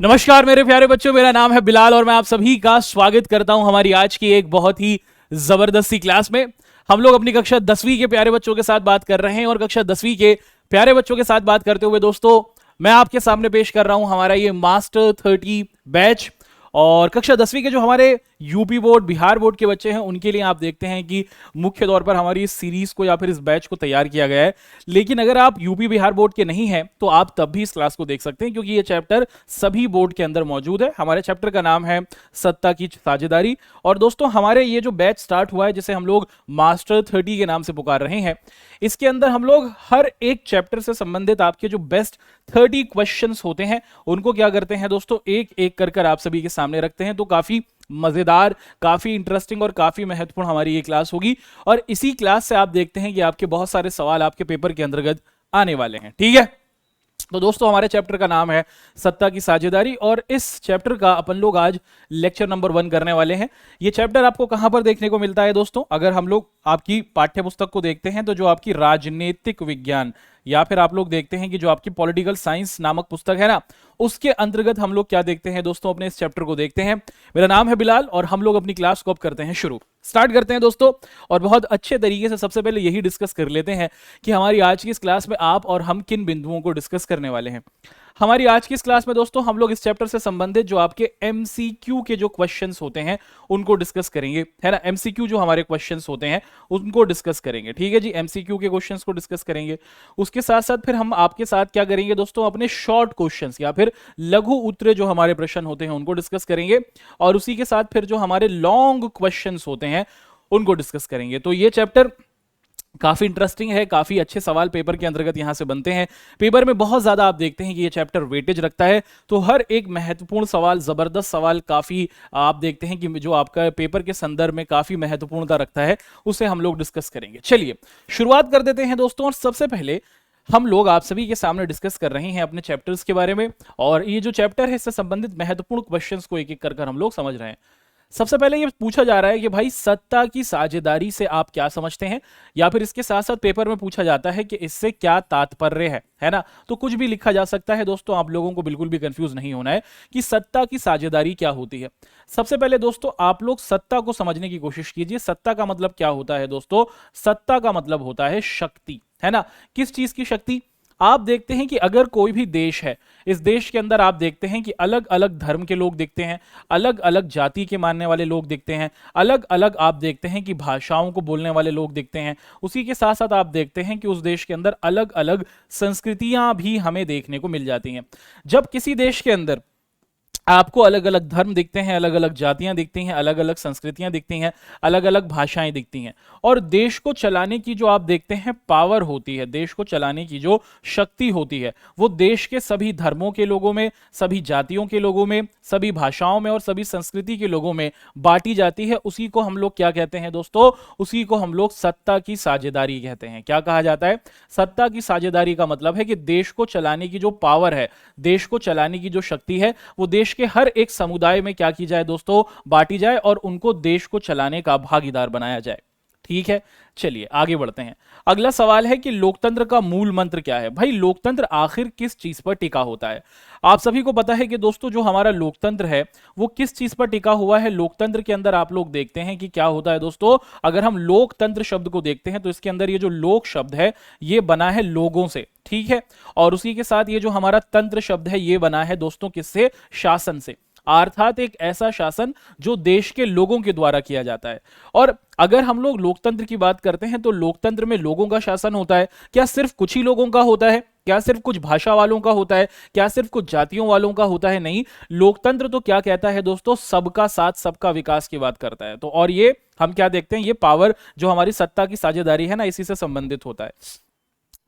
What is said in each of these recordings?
नमस्कार मेरे प्यारे बच्चों, मेरा नाम है बिलाल और मैं आप सभी का स्वागत करता हूं हमारी आज की एक बहुत ही जबरदस्ती क्लास में। हम लोग अपनी कक्षा 10वीं के प्यारे बच्चों के साथ बात कर रहे हैं और कक्षा 10वीं के प्यारे बच्चों के साथ बात करते हुए दोस्तों मैं आपके सामने पेश कर रहा हूं हमारा ये मास्टर 30 बैच। और कक्षा 10वीं के जो हमारे यूपी बोर्ड, बिहार बोर्ड के बच्चे हैं उनके लिए आप देखते हैं कि मुख्य तौर पर हमारी इस सीरीज को या फिर इस बैच को तैयार किया गया है। लेकिन अगर आप यूपी बिहार बोर्ड के नहीं हैं तो आप तब भी इस क्लास को देख सकते हैं, क्योंकि ये चैप्टर सभी बोर्ड के अंदर मौजूद है। हमारे चैप्टर का नाम है सत्ता की साझेदारी। और दोस्तों हमारे ये जो बैच स्टार्ट हुआ है, जिसे हम लोग मास्टर 30 के नाम से पुकार रहे हैं, इसके अंदर हम लोग हर एक चैप्टर से संबंधित आपके जो बेस्ट 30 क्वेश्चंस होते हैं उनको क्या करते हैं दोस्तों, एक एक कर आप सभी के सामने रखते हैं। तो काफी मजेदार, काफी इंटरेस्टिंग और काफी महत्वपूर्ण हमारी ये क्लास होगी। और इसी क्लास से आप देखते हैं कि आपके बहुत सारे सवाल आपके पेपर के अंतर्गत आने वाले हैं। ठीक है, तो दोस्तों हमारे चैप्टर का नाम है सत्ता की साझेदारी और इस चैप्टर का अपन लोग आज लेक्चर नंबर 1 करने वाले हैं। ये चैप्टर आपको कहां पर देखने को मिलता है दोस्तों? अगर हम लोग आपकी पाठ्य पुस्तक को देखते हैं तो जो आपकी राजनीतिक विज्ञान या फिर आप लोग देखते हैं कि जो आपकी पॉलिटिकल साइंस नामक पुस्तक है ना, उसके अंतर्गत हम लोग क्या देखते हैं दोस्तों, अपने इस चैप्टर को देखते हैं। मेरा नाम है बिलाल और हम लोग अपनी क्लास को अब करते हैं शुरू। स्टार्ट करते हैं दोस्तों और बहुत अच्छे तरीके से सबसे पहले यही डिस्कस कर लेते हैं कि हमारी आज की इस क्लास में आप और हम किन बिंदुओं को डिस्कस करने वाले हैं। हमारी आज की इस क्लास में दोस्तों हम लोग इस चैप्टर से संबंधित जो आपके एमसीक्यू के जो क्वेश्चंस होते हैं उनको डिस्कस करेंगे, है ना। एमसीक्यू जो हमारे क्वेश्चंस होते हैं उनको डिस्कस करेंगे। ठीक है जी, एमसीक्यू के क्वेश्चंस को डिस्कस करेंगे। उसके साथ साथ फिर हम आपके साथ क्या करेंगे दोस्तों, अपने शॉर्ट क्वेश्चंस या फिर लघु उत्तरे जो हमारे प्रश्न होते हैं उनको डिस्कस करेंगे। और उसी के साथ फिर जो हमारे लॉन्ग क्वेश्चंस होते हैं उनको डिस्कस करेंगे। तो ये चैप्टर काफी इंटरेस्टिंग है, काफी अच्छे सवाल पेपर के अंतर्गत यहां से बनते हैं। पेपर में बहुत ज्यादा आप देखते हैं कि ये चैप्टर वेटेज रखता है, तो हर एक महत्वपूर्ण सवाल, जबरदस्त सवाल, काफी आप देखते हैं कि जो आपका पेपर के संदर्भ में काफी महत्वपूर्णता रखता है, उसे हम लोग डिस्कस करेंगे। चलिए शुरुआत कर देते हैं दोस्तों। और सबसे पहले हम लोग आप सभी के सामने डिस्कस कर रहे हैं अपने चैप्टर्स के बारे में, और ये जो चैप्टर है इससे संबंधित महत्वपूर्ण क्वेश्चंस को एक एक कर हम लोग समझ रहे हैं। सबसे पहले ये पूछा जा रहा है कि भाई सत्ता की साझेदारी से आप क्या समझते हैं, या फिर इसके साथ साथ पेपर में पूछा जाता है कि इससे क्या तात्पर्य है ना। तो कुछ भी लिखा जा सकता है दोस्तों, आप लोगों को बिल्कुल भी कंफ्यूज नहीं होना है कि सत्ता की साझेदारी क्या होती है। सबसे पहले दोस्तों आप लोग सत्ता को समझने की कोशिश कीजिए। सत्ता का मतलब क्या होता है दोस्तों? सत्ता का मतलब होता है शक्ति, है ना। किस चीज की शक्ति? आप देखते हैं कि अगर कोई भी देश है, इस देश के अंदर आप देखते हैं कि अलग अलग धर्म के लोग दिखते हैं, अलग अलग जाति के मानने वाले लोग दिखते हैं, अलग अलग आप देखते हैं कि भाषाओं को बोलने वाले लोग दिखते हैं। उसी के साथ साथ आप देखते हैं कि उस देश के अंदर अलग अलग संस्कृतियां भी हमें देखने को मिल जाती हैं। जब किसी देश के अंदर आपको अलग अलग धर्म दिखते हैं, अलग अलग जातियां दिखती हैं, अलग अलग संस्कृतियां दिखती हैं, अलग अलग भाषाएं दिखती हैं, और देश को चलाने की जो आप देखते हैं पावर होती है, देश को चलाने की जो शक्ति होती है, वो देश के सभी धर्मों के लोगों में, सभी जातियों के लोगों में, सभी भाषाओं में और सभी संस्कृति के लोगों में बांटी जाती है। उसी को हम लोग क्या कहते हैं दोस्तों? उसी को हम लोग सत्ता की साझेदारी कहते हैं। क्या कहा जाता है? सत्ता की साझेदारी का मतलब है कि देश को चलाने की जो पावर है, देश को चलाने की जो शक्ति है, वो देश के हर एक समुदाय में क्या की जाए दोस्तों? बांटी जाए और उनको देश को चलाने का भागीदार बनाया जाए। ठीक है, चलिए आगे बढ़ते हैं। अगला सवाल है कि लोकतंत्र का मूल मंत्र क्या है? भाई लोकतंत्र आखिर किस चीज पर टिका होता है? आप सभी को पता है कि दोस्तों जो हमारा लोकतंत्र है वो किस चीज पर टिका हुआ है। लोकतंत्र के अंदर आप लोग देखते हैं कि क्या होता है दोस्तों, अगर हम लोकतंत्र शब्द को देखते हैं तो इसके अंदर ये जो लोक शब्द है ये बना है लोगों से, ठीक है। और उसी के साथ ये जो हमारा तंत्र शब्द है ये बना है दोस्तों किससे? शासन से। अर्थात एक ऐसा शासन जो देश के लोगों के द्वारा किया जाता है। और अगर हम लोग लोकतंत्र की बात करते हैं तो लोकतंत्र में लोगों का शासन होता है। क्या सिर्फ कुछ ही लोगों का होता है? क्या सिर्फ कुछ भाषा वालों का होता है? क्या सिर्फ कुछ जातियों वालों का होता है? नहीं, लोकतंत्र तो क्या कहता है दोस्तों? सबका साथ सबका विकास की बात करता है। तो और ये हम क्या देखते हैं, ये पावर जो हमारी सत्ता की साझेदारी है ना, इसी से संबंधित होता है।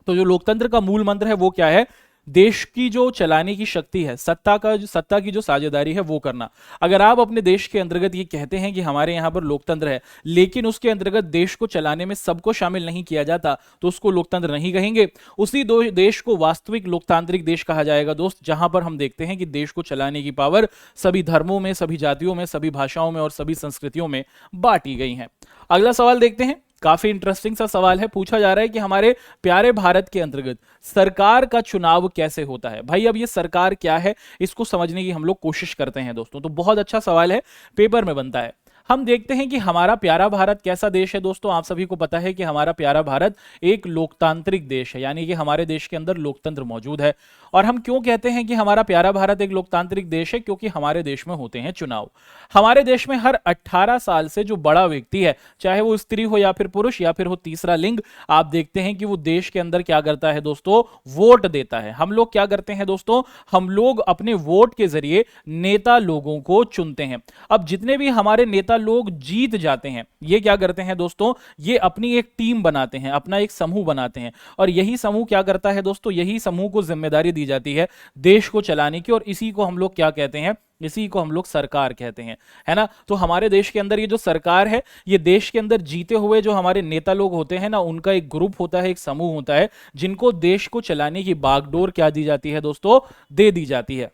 तो जो लोकतंत्र का मूल मंत्र है वो क्या है? देश की जो चलाने की शक्ति है, सत्ता की जो साझेदारी है वो करना। अगर आप अपने देश के अंतर्गत ये कहते हैं कि हमारे यहां पर लोकतंत्र है लेकिन उसके अंतर्गत देश को चलाने में सबको शामिल नहीं किया जाता तो उसको लोकतंत्र नहीं कहेंगे। उसी देश को वास्तविक लोकतांत्रिक देश कहा जाएगा दोस्त, जहां पर हम देखते हैं कि देश को चलाने की पावर सभी धर्मों में, सभी जातियों में, सभी भाषाओं में और सभी संस्कृतियों में बांटी गई है। अगला सवाल देखते हैं काफी इंटरेस्टिंग सा सवाल है। पूछा जा रहा है कि हमारे प्यारे भारत के अंतर्गत सरकार का चुनाव कैसे होता है। भाई अब ये सरकार क्या है, इसको समझने की हम लोग कोशिश करते हैं दोस्तों। तो बहुत अच्छा सवाल है, पेपर में बनता है। हम देखते हैं कि हमारा प्यारा भारत कैसा देश है दोस्तों। आप सभी को पता है कि हमारा प्यारा भारत एक लोकतांत्रिक देश है, यानी कि हमारे देश के अंदर लोकतंत्र मौजूद है। और हम क्यों कहते हैं कि हमारा प्यारा भारत एक लोकतांत्रिक देश है? क्योंकि हमारे देश में होते हैं चुनाव। हमारे देश में हर 18 साल से जो बड़ा व्यक्ति है, चाहे वो स्त्री हो या फिर पुरुष या फिर हो तीसरा लिंग, आप देखते हैं कि वो देश के अंदर क्या करता है दोस्तों, वोट देता है। हम लोग क्या करते हैं दोस्तों, हम लोग अपने वोट के जरिए नेता लोगों को चुनते हैं। अब जितने भी हमारे नेता लोग जीत जाते हैं, ये क्या करते हैं दोस्तों, ये अपनी एक टीम बनाते हैं, अपना एक समूह बनाते हैं। और यही समूह क्या करता है दोस्तों, यही समूह को जिम्मेदारी दी जाती है देश को चलाने की। और इसी को हम लोग क्या कहते हैं, इसी को हम लोग सरकार कहते हैं, है ना। तो हमारे देश के अंदर ये जो सरकार है, ये देश के अंदर जीते हुए जो हमारे नेता लोग होते हैं ना, उनका एक ग्रुप होता है, एक समूह होता है, जिनको देश को चलाने की बागडोर क्या दी जाती है दोस्तों, दे दी जाती है।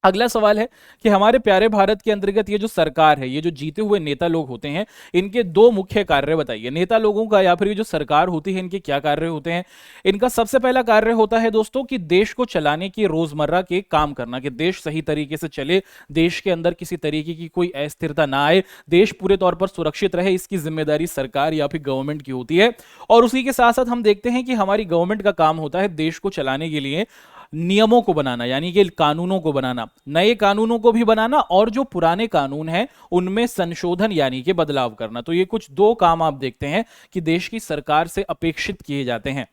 अगला सवाल है कि हमारे प्यारे भारत के अंतर्गत ये जो सरकार है, ये जो जीते हुए नेता लोग होते हैं, इनके दो मुख्य कार्य बताइए। नेता लोगों का या फिर ये जो सरकार होती है, इनके क्या कार्य होते हैं? इनका सबसे पहला कार्य होता है दोस्तों कि देश को चलाने की रोजमर्रा के काम करना, कि देश सही तरीके से चले, देश के अंदर किसी तरीके की कोई अस्थिरता ना आए, देश पूरे तौर पर सुरक्षित रहे, इसकी जिम्मेदारी सरकार या फिर गवर्नमेंट की होती है। और उसी के साथ साथ हम देखते हैं कि हमारी गवर्नमेंट का काम होता है देश को चलाने के लिए नियमों को बनाना, यानी कि कानूनों को बनाना, नए कानूनों को भी बनाना, और जो पुराने कानून हैं उनमें संशोधन यानी कि बदलाव करना। तो ये कुछ दो काम आप देखते हैं कि देश की सरकार से अपेक्षित किए जाते हैं।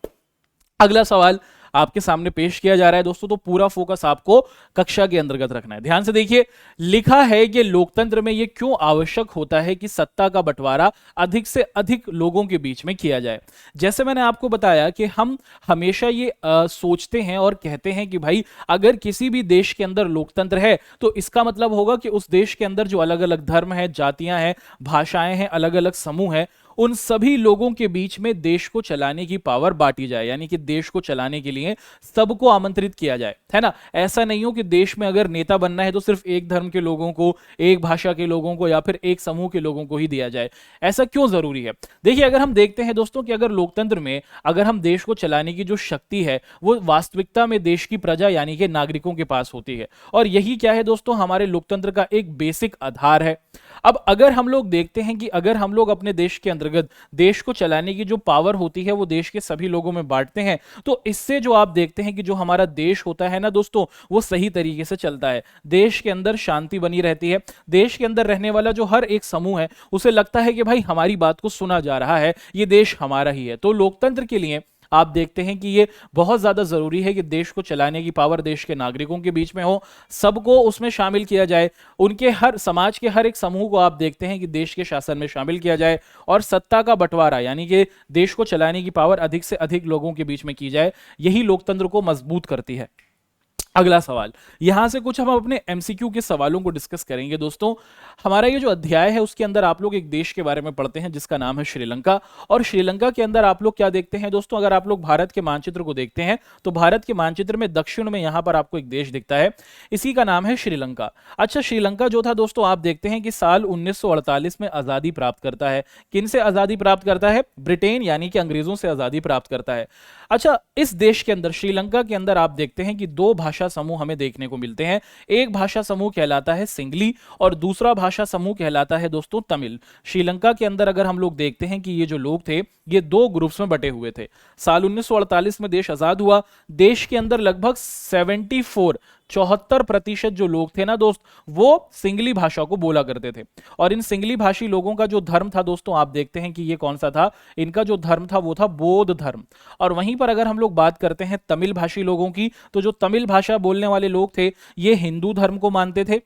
अगला सवाल आपके सामने पेश किया जा रहा है दोस्तों, तो पूरा फोकस आपको कक्षा के अंतर्गत रखना है। ध्यान से देखिए, लिखा है कि लोकतंत्र में यह क्यों आवश्यक होता है कि सत्ता का बंटवारा अधिक से अधिक लोगों के बीच में किया जाए। जैसे मैंने आपको बताया कि हम हमेशा ये सोचते हैं और कहते हैं कि भाई अगर किसी भी देश के अंदर लोकतंत्र है तो इसका मतलब होगा कि उस देश के अंदर जो अलग अलग धर्म है, जातियां हैं, भाषाएं हैं, अलग अलग समूह हैं, उन सभी लोगों के बीच में देश को चलाने की पावर बांटी जाए, यानी कि देश को चलाने के लिए सबको आमंत्रित किया जाए, है ना। ऐसा नहीं हो कि देश में अगर नेता बनना है तो सिर्फ एक धर्म के लोगों को, एक भाषा के लोगों को या फिर एक समूह के लोगों को ही दिया जाए। ऐसा क्यों जरूरी है? देखिए, अगर हम देखते हैं दोस्तों कि अगर लोकतंत्र में अगर हम देश को चलाने की जो शक्ति है वो वास्तविकता में देश की प्रजा यानी कि नागरिकों के पास होती है, और यही क्या है दोस्तों, हमारे लोकतंत्र का एक बेसिक आधार है। अब अगर हम लोग देखते हैं कि अगर हम लोग अपने देश के अंतर्गत देश को चलाने की जो पावर होती है वो देश के सभी लोगों में बांटते हैं, तो इससे जो आप देखते हैं कि जो हमारा देश होता है ना दोस्तों, वो सही तरीके से चलता है। देश के अंदर शांति बनी रहती है। देश के अंदर रहने वाला जो हर एक समूह है उसे लगता है कि भाई हमारी बात को सुना जा रहा है, ये देश हमारा ही है। तो लोकतंत्र के लिए आप देखते हैं कि ये बहुत ज्यादा जरूरी है कि देश को चलाने की पावर देश के नागरिकों के बीच में हो, सबको उसमें शामिल किया जाए, उनके हर समाज के हर एक समूह को आप देखते हैं कि देश के शासन में शामिल किया जाए, और सत्ता का बंटवारा यानी कि देश को चलाने की पावर अधिक से अधिक लोगों के बीच में की जाए। यही लोकतंत्र को मजबूत करती है। अगला सवाल, यहां से कुछ हम अपने एमसीक्यू के सवालों को डिस्कस करेंगे दोस्तों। हमारा ये जो अध्याय है उसके अंदर आप लोग एक देश के बारे में पढ़ते हैं जिसका नाम है श्रीलंका। और श्रीलंका के अंदर आप लोग क्या देखते हैं दोस्तों, अगर आप लोग भारत के मानचित्र को देखते हैं तो भारत के मानचित्र में दक्षिण में यहां पर आपको एक देश दिखता है, इसी का नाम है श्रीलंका। अच्छा, श्रीलंका जो था दोस्तों, आप देखते हैं कि साल 1948 में आजादी प्राप्त करता है। किन से आजादी प्राप्त करता है? ब्रिटेन यानी कि अंग्रेजों से आजादी प्राप्त करता है। अच्छा, इस देश के अंदर श्रीलंका के अंदर आप देखते हैं कि दो भाषा समूह हमें देखने को मिलते हैं। एक भाषा समूह कहलाता है सिंगली और दूसरा भाषा समूह कहलाता है दोस्तों तमिल। श्रीलंका के अंदर अगर हम लोग देखते हैं कि ये जो लोग थे ये दो ग्रुप्स में बटे हुए थे। साल 1948 में देश आजाद हुआ। देश के अंदर लगभग 74% जो लोग थे ना दोस्त, वो सिंगली भाषा को बोला करते थे। और इन सिंगली भाषी लोगों का जो धर्म था दोस्तों, आप देखते हैं कि ये कौन सा था, इनका जो धर्म था वो था बौद्ध धर्म। और वहीं पर अगर हम लोग बात करते हैं तमिल भाषी लोगों की, तो जो तमिल भाषा बोलने वाले लोग थे ये हिंदू धर्म को मानते थे,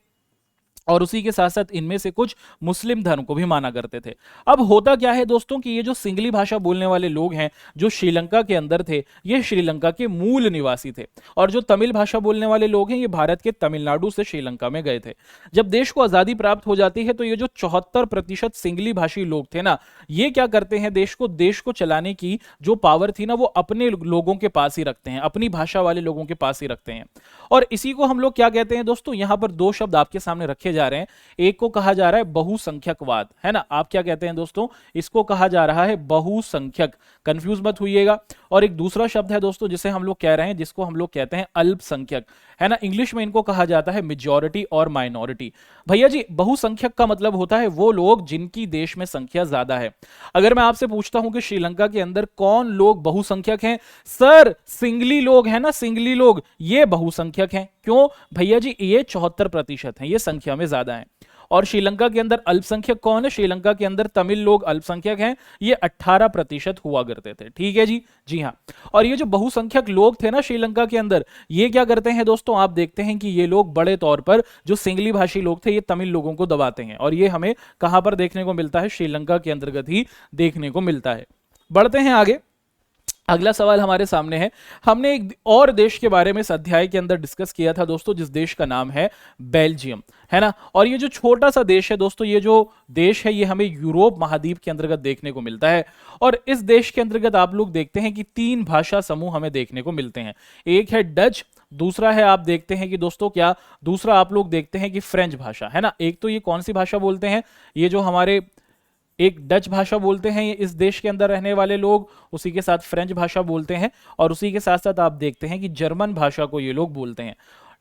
और उसी के साथ साथ इनमें से कुछ मुस्लिम धर्म को भी माना करते थे। अब होता क्या है दोस्तों कि ये जो सिंगली भाषा बोलने वाले लोग हैं जो श्रीलंका के अंदर थे, ये श्रीलंका के मूल निवासी थे, और जो तमिल भाषा बोलने वाले लोग हैं ये भारत के तमिलनाडु से श्रीलंका में गए थे। जब देश को आजादी प्राप्त हो जाती है तो ये जो 74% सिंगली भाषी लोग थे ना, ये क्या करते हैं, देश को चलाने की जो पावर थी ना वो अपने लोगों के पास ही रखते हैं, अपनी भाषा वाले लोगों के पास ही रखते हैं। और इसी को हम लोग क्या कहते हैं दोस्तों, यहां पर दो शब्द आपके सामने रखे जा रहे हैं। एक को कहा जा रहा है बहुसंख्यकवाद, है ना, आप क्या कहते हैं दोस्तों, इसको कहा जा रहा है बहुसंख्यक, कंफ्यूज मत होइएगा। और एक दूसरा शब्द है दोस्तों जिसे हम लोग कह रहे हैं, जिसको हम लोग कहते हैं अल्पसंख्यक, है ना, इंग्लिश में इनको कहा जाता है मेजॉरिटी और माइनॉरिटी। भैया जी बहुसंख्यक का मतलब होता है वो लोग जिनकी देश में संख्या ज्यादा है। अगर मैं आपसे पूछता हूं कि श्रीलंका के अंदर कौन लोग बहुसंख्यक हैं, सर सिंगली लोग हैं ना, सिंगली लोग ये बहुसंख्यक हैं। क्यों भैया जी, ये 74% हैं, ये संख्या में ज्यादा है। और श्रीलंका के अंदर अल्पसंख्यक कौन है, श्रीलंका के अंदर तमिल लोग अल्पसंख्यक हैं, ये 18% हुआ करते थे, ठीक है जी, जी हाँ। और ये जो बहुसंख्यक लोग थे ना श्रीलंका के अंदर, ये क्या करते हैं दोस्तों, आप देखते हैं कि ये लोग बड़े तौर पर जो सिंगली भाषी लोग थे ये तमिल लोगों को दबाते हैं। और ये हमें कहां पर देखने को मिलता है, श्रीलंका के अंतर्गत ही देखने को मिलता है। बढ़ते हैं आगे, अगला सवाल हमारे सामने है। हमने एक और देश के बारे में इस अध्याय के अंदर डिस्कस किया था दोस्तों, जिस देश का नाम है बेल्जियम, है ना। और ये जो छोटा सा देश है दोस्तों, ये जो देश है ये हमें यूरोप महाद्वीप के अंतर्गत देखने को मिलता है। और इस देश के अंतर्गत आप लोग देखते हैं कि 3 भाषा समूह हमें देखने को मिलते हैं। एक है डच, दूसरा है आप देखते हैं कि दोस्तों क्या, दूसरा आप लोग देखते हैं कि फ्रेंच भाषा, है ना। एक तो ये कौन सी भाषा बोलते हैं, ये जो हमारे एक डच भाषा बोलते हैं ये इस देश के अंदर रहने वाले लोग, उसी के साथ फ्रेंच भाषा बोलते हैं, और उसी के साथ साथ आप देखते हैं कि जर्मन भाषा को ये लोग बोलते हैं।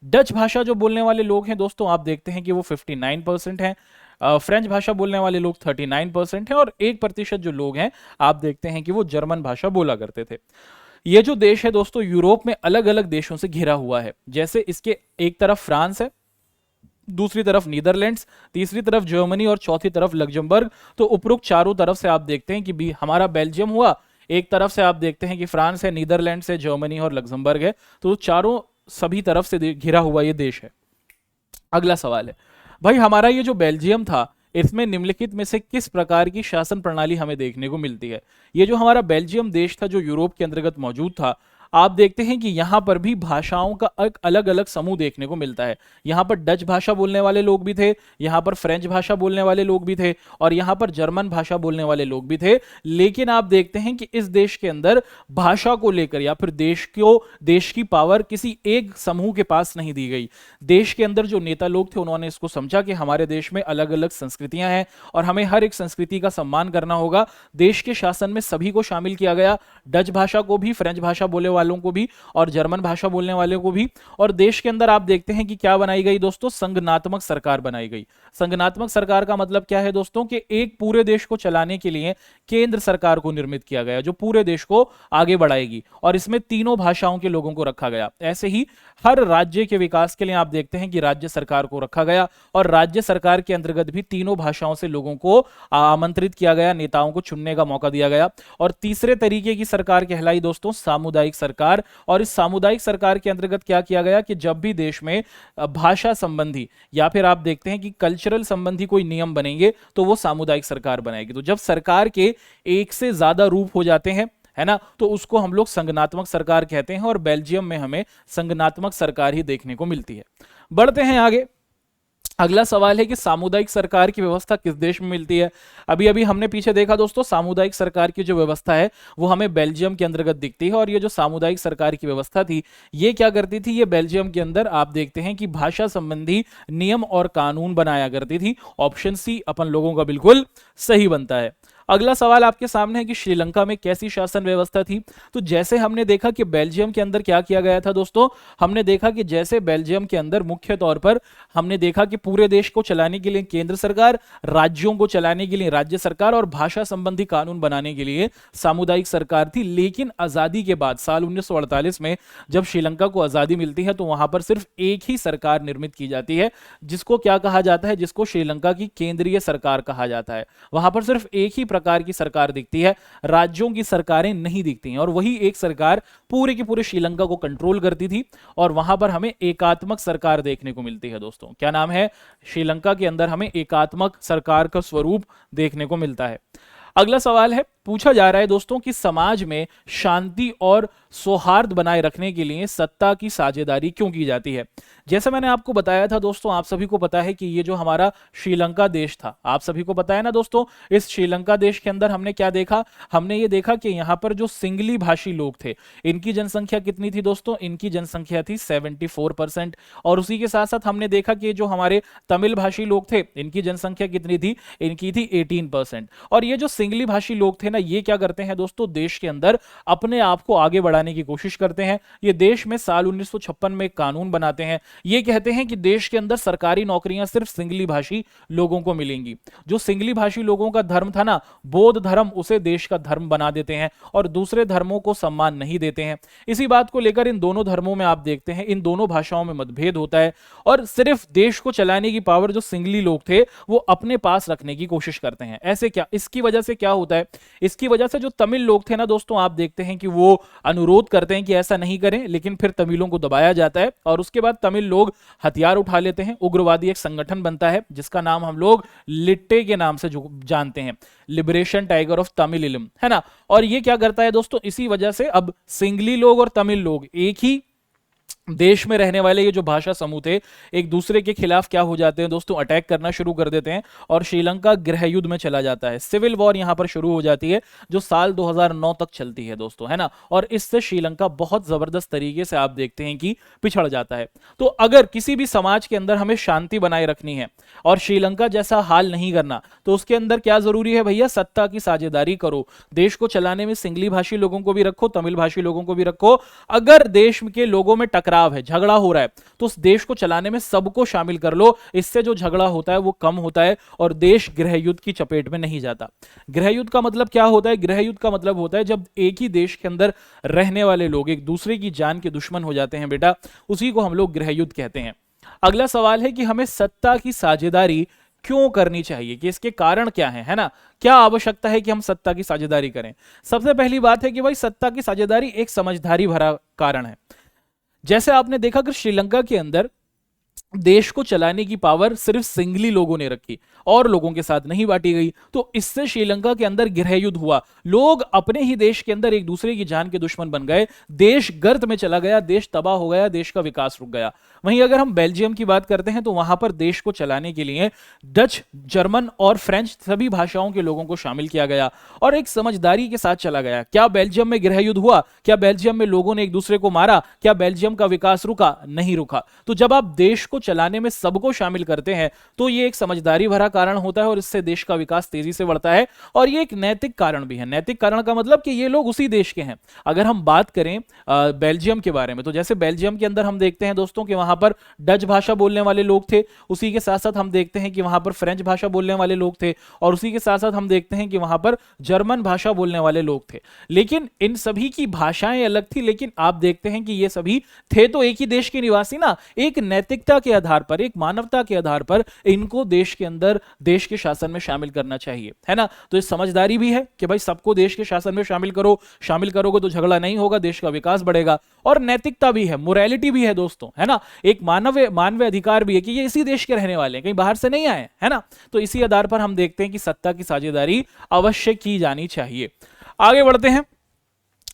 डच भाषा जो बोलने वाले लोग हैं दोस्तों, आप देखते हैं कि वो 59% हैं, फ्रेंच भाषा बोलने वाले लोग 39% हैं, और 1% जो लोग हैं आप देखते हैं कि वो जर्मन भाषा बोला करते थे। ये जो देश है दोस्तों यूरोप में अलग अलग देशों से घिरा हुआ है। जैसे इसके एक तरफ फ्रांस है, दूसरी तरफ नीदरलैंड्स, तीसरी तरफ जर्मनी और चौथी तरफ लग्जमबर्ग। तो उपरोक्त चारों तरफ से आप देखते हैं कि हमारा बेल्जियम हुआ, एक तरफ से आप देखते हैं कि फ्रांस है, नीदरलैंड्स है, जर्मनी और लग्जमबर्ग है। तो चारों सभी तरफ से घिरा हुआ ये देश है। अगला सवाल है, भाई हमारा ये जो बेल्जियम था इसमें निम्नलिखित में से किस प्रकार की शासन प्रणाली हमें देखने को मिलती है। ये जो हमारा बेल्जियम देश था जो यूरोप के अंतर्गत मौजूद था, आप देखते हैं कि यहां पर भी भाषाओं का एक अलग अलग समूह देखने को मिलता है। यहां पर डच भाषा बोलने वाले लोग भी थे, यहां पर फ्रेंच भाषा बोलने वाले लोग भी थे, और यहां पर जर्मन भाषा बोलने वाले लोग भी थे। लेकिन आप देखते हैं कि इस देश के अंदर भाषा को लेकर या फिर देश की पावर किसी एक समूह के पास नहीं दी गई। देश के अंदर जो नेता लोग थे उन्होंने इसको समझा कि हमारे देश में अलग अलग संस्कृतियां हैं और हमें हर एक संस्कृति का सम्मान करना होगा। देश के शासन में सभी को शामिल किया गया, डच भाषा को भी, फ्रेंच भाषा बोलने वालों को भी और जर्मन भाषा बोलने वालों को भी। और देश के अंदर आप देखते हैं कि क्या बनाई गई दोस्तों, संगठनात्मक सरकार बनाई गई। संगठनात्मक सरकार का मतलब क्या है दोस्तों, कि एक पूरे देश को चलाने के लिए केंद्र सरकार को निर्मित किया गया जो पूरे देश को आगे बढ़ाएगी, और इसमें तीनों भाषाओं के लोगों को रखा गया। ऐसे ही हर राज्य के विकास के लिए आप देखते हैं कि राज्य सरकार को रखा गया, और राज्य सरकार के अंतर्गत भी तीनों भाषाओं से लोगों को आमंत्रित किया गया, नेताओं को चुनने का मौका दिया गया। और तीसरे तरीके की सरकार कहलाई दोस्तों सामुदायिक सरकार। और इस सामुदायिक सरकार के अंतर्गत क्या किया गया कि जब भी देश में भाषा संबंधी या फिर आप देखते हैं कि कल्चरल संबंधी कोई नियम बनेंगे तो वो सामुदायिक सरकार बनाएगी। तो जब सरकार के एक से ज्यादा रूप हो जाते हैं, है ना, तो उसको हम लोग संगठनात्मक सरकार कहते हैं, और बेल्जियम में हमें संगठनात्मक सरकार ही देखने को मिलती है। बढ़ते हैं आगे, अगला सवाल है कि सामुदायिक सरकार की व्यवस्था किस देश में मिलती है। अभी अभी हमने पीछे देखा दोस्तों, सामुदायिक सरकार की जो व्यवस्था है वो हमें बेल्जियम के अंतर्गत दिखती है। और ये जो सामुदायिक सरकार की व्यवस्था थी ये क्या करती थी, ये बेल्जियम के अंदर आप देखते हैं कि भाषा संबंधी नियम और कानून बनाया करती थी। ऑप्शन सी अपन लोगों का बिल्कुल सही बनता है। अगला सवाल आपके सामने है कि श्रीलंका में कैसी शासन व्यवस्था थी। तो जैसे हमने देखा कि बेल्जियम के अंदर क्या किया गया था दोस्तों, हमने देखा कि जैसे बेल्जियम के अंदर मुख्य तौर पर हमने देखा कि पूरे देश को चलाने के लिए केंद्र सरकार, राज्यों को चलाने के लिए राज्य सरकार और भाषा संबंधी कानून बनाने के लिए सामुदायिक सरकार थी। लेकिन आजादी के बाद साल 1948 में जब श्रीलंका को आजादी मिलती है तो वहां पर सिर्फ एक ही सरकार निर्मित की जाती है, जिसको क्या कहा जाता है, जिसको श्रीलंका की केंद्रीय सरकार कहा जाता है। वहां पर सिर्फ एक ही प्रकार की सरकार दिखती है, राज्यों की सरकारें नहीं दिखती हैं, और वही एक सरकार पूरे के पूरे श्रीलंका को कंट्रोल करती थी। और वहां पर हमें एकात्मक सरकार देखने को मिलती है दोस्तों। क्या नाम है, श्रीलंका के अंदर हमें एकात्मक सरकार का स्वरूप देखने को मिलता है। अगला सवाल है पूछा जा रहा है दोस्तों कि समाज में शांति और सौहार्द बनाए रखने के लिए सत्ता की साझेदारी क्यों की जाती है। जैसे मैंने आपको बताया था दोस्तों, आप सभी को पता है कि ये जो हमारा श्रीलंका देश था, आप सभी को पता है ना दोस्तों, इस श्रीलंका देश के अंदर हमने क्या देखा, हमने ये देखा कि यहाँ पर जो सिंगली भाषी लोग थे, इनकी जनसंख्या कितनी थी दोस्तों, इनकी जनसंख्या थी 74%। और उसी के साथ साथ हमने देखा कि जो हमारे तमिल भाषी लोग थे, इनकी जनसंख्या कितनी थी, इनकी थी 18%। और ये जो सिंगली भाषी लोग थे ना, ये क्या करते हैं दोस्तों, देश के अंदर अपने आप को आगे बढ़ाने की कोशिश करते हैं। ये देश में साल 1956 में एक कानून बनाते हैं, ये कहते हैं कि देश के अंदर सरकारी नौकरियां सिर्फ सिंगली भाषी लोगों को मिलेंगी। जो सिंगली भाषी लोगों का धर्म था ना, बौद्ध धर्म, उसे देश का धर्म बना देते हैं और दूसरे धर्मों को सम्मान नहीं देते हैं। इसी बात को लेकर इन दोनों धर्मों में आप देखते हैं, इन दोनों भाषाओं में मतभेद होता है और सिर्फ देश को चलाने की पावर जो सिंगली लोग थे वो अपने पास रखने की कोशिश करते हैं। ऐसे क्या, इसकी वजह से क्या होता है, इसकी वजह से जो तमिल लोग थे ना दोस्तों, आप देखते हैं कि वो अनुरोध करते हैं कि ऐसा नहीं करें, लेकिन फिर तमिलों को दबाया जाता है और उसके बाद तमिल लोग हथियार उठा लेते हैं। उग्रवादी एक संगठन बनता है जिसका नाम हम लोग लिट्टे के नाम से जानते हैं, लिबरेशन टाइगर ऑफ तमिलिलम, है ना। और ये क्या करता है दोस्तों, इसी वजह से अब सिंगली लोग और तमिल लोग एक ही देश में रहने वाले ये जो भाषा समूह थे, एक दूसरे के खिलाफ क्या हो जाते हैं दोस्तों, अटैक करना शुरू कर देते हैं और श्रीलंका गृह युद्ध में चला जाता है। सिविल वॉर यहां पर शुरू हो जाती है जो साल 2009 तक चलती है दोस्तों, है ना। और इससे श्रीलंका बहुत जबरदस्त तरीके से आप देखते हैं कि पिछड़ जाता है। तो अगर किसी भी समाज के अंदर हमें शांति बनाए रखनी है और श्रीलंका जैसा हाल नहीं करना, तो उसके अंदर क्या जरूरी है भैया, सत्ता की साझेदारी करो। देश को चलाने में सिंगली भाषी लोगों को भी रखो, तमिल भाषी लोगों को भी रखो। अगर देश के लोगों में टकराव है, झगड़ा हो रहा है, तो उस देश को चलाने में सबको शामिल कर लो। इससे जो झगड़ा होता है वो कम होता है और देश गृह युद्ध की चपेट में नहीं जाता। गृह युद्ध का मतलब क्या होता है, गृह युद्ध का मतलब होता है जब एक ही देश के अंदर रहने वाले लोग एक दूसरे की जान के दुश्मन हो जाते हैं बेटा, उसी को हम लोग गृह युद्ध कहते हैं। अगला सवाल है कि हमें सत्ता की साझेदारी क्यों करनी चाहिए, कि इसके कारण क्या है ना, क्या आवश्यकता है कि हम सत्ता की साझेदारी करें। सबसे पहली बात है कि भाई सत्ता की साझेदारी एक समझदारी भरा कारण है। जैसे आपने देखा कि श्रीलंका के अंदर देश को चलाने की पावर सिर्फ सिंगली लोगों ने रखी और लोगों के साथ नहीं बांटी गई, तो इससे श्रीलंका के अंदर गृह युद्ध हुआ। लोग अपने ही देश के अंदर एक दूसरे की जान के दुश्मन बन गए, देश गर्त में चला गया, देश तबाह हो गया, देश का विकास रुक गया। वहीं अगर हम बेल्जियम की बात करते हैं तो वहां पर देश को चलाने के लिए डच, जर्मन और फ्रेंच सभी भाषाओं के लोगों को शामिल किया गया और एक समझदारी के साथ चला गया। क्या बेल्जियम में गृह युद्ध हुआ, क्या बेल्जियम में लोगों ने एक दूसरे को मारा, क्या बेल्जियम का विकास रुका, नहीं रुका। तो जब आप देश को चलाने में सबको शामिल करते हैं तो ये एक समझदारी भरा कारण होता है और इससे देश का विकास तेजी से बढ़ता है। और ये एक नैतिक कारण भी है। नैतिक कारण का मतलब कि ये लोग उसी देश के हैं। अगर हम बात करें बेल्जियम के बारे में, तो जैसे बेल्जियम के अंदर हम देखते हैं दोस्तों कि वहां पर डच भाषा बोलने वाले लोग थे, उसी के साथ साथ हम देखते हैं कि वहां पर फ्रेंच भाषा बोलने वाले लोग थे और उसी के साथ साथ हम देखते हैं कि वहां पर जर्मन भाषा बोलने वाले लोग थे। लेकिन इन सभी की भाषाएं अलग थी, लेकिन आप देखते हैं कि ये सभी थे तो एक ही देश के निवासी ना। एक नैतिकता के आधार पर, एक मानवता के आधार पर इनको देश के अंदर, देश के शासन में शामिल करना चाहिए, है ना। तो इस समझदारी भी है कि भाई सबको देश के शासन में शामिल करो, शामिल करोगे तो झगड़ा नहीं होगा, देश का विकास बढ़ेगा। और नैतिकता भी है, मोरालिटी भी है दोस्तों, है ना। एक मानवीय अधिकार भी है कि ये इसी देश के रहने वाले हैं, कहीं बाहर से नहीं आए, है ना। तो इसी आधार पर हम देखते हैं कि सत्ता की साझेदारी अवश्य की जानी चाहिए। आगे बढ़ते हैं,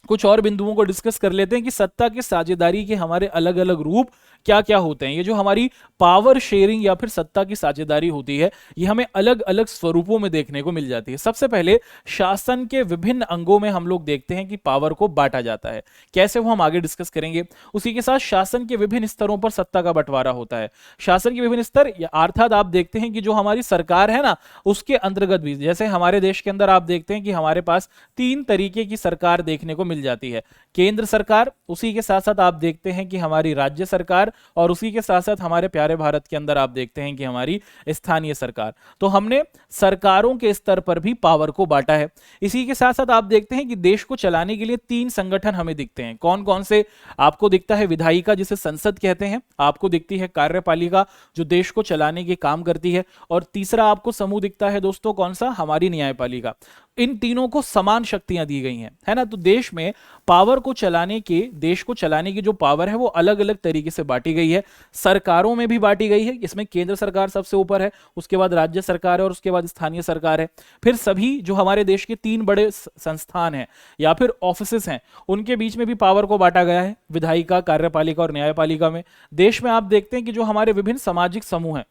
कुछ और बिंदुओं को डिस्कस कर लेते हैं कि सत्ता की साझेदारी के हमारे अलग अलग रूप क्या क्या होते हैं। ये जो हमारी पावर शेयरिंग या फिर सत्ता की साझेदारी होती है, ये हमें अलग अलग स्वरूपों में देखने को मिल जाती है। सबसे पहले शासन के विभिन्न अंगों में हम लोग देखते हैं कि पावर को बांटा जाता है। कैसे, वो हम आगे डिस्कस करेंगे। उसी के साथ शासन के विभिन्न स्तरों पर सत्ता का बंटवारा होता है। शासन के विभिन्न स्तर अर्थात आप देखते हैं कि जो हमारी सरकार है ना, उसके अंतर्गत भी, जैसे हमारे देश के अंदर आप देखते हैं कि हमारे पास 3 तरीके की सरकार देखने को मिल जाती है। केंद्र सरकार, उसी के साथ साथ आप देखते हैं कि हमारी राज्य सरकार, और उसी के साथ साथ हमारे प्यारे भारत के अंदर आप देखते हैं कि हमारी स्थानीय सरकार। तो हमने सरकारों के स्तर पर भी पावर को बांटा है। इसी के साथ साथ आप देखते हैं कि देश को चलाने के लिए 3 संगठन हमें दिखते हैं। कौन कौन से? आपको दिखता है विधायिका, जिसे संसद कहते हैं, आपको दिखती है कार्यपालिका जो देश को चलाने के काम करती है, और तीसरा आपको समूह दिखता है दोस्तों, कौन सा? हमारी न्यायपालिका। इन तीनों को समान शक्तियां दी गई हैं, है ना। तो देश में पावर को चलाने के, देश को चलाने की जो पावर है वो अलग अलग तरीके से बांटी गई है। सरकारों में भी बांटी गई है, इसमें केंद्र सरकार सबसे ऊपर है, उसके बाद राज्य सरकार है और उसके बाद स्थानीय सरकार है। फिर सभी जो हमारे देश के 3 बड़े संस्थान हैं या फिर ऑफिसेस हैं, उनके बीच में भी पावर को बांटा गया है, विधायिका, कार्यपालिका और न्यायपालिका में। देश में आप देखते हैं कि जो हमारे विभिन्न सामाजिक समूह हैं,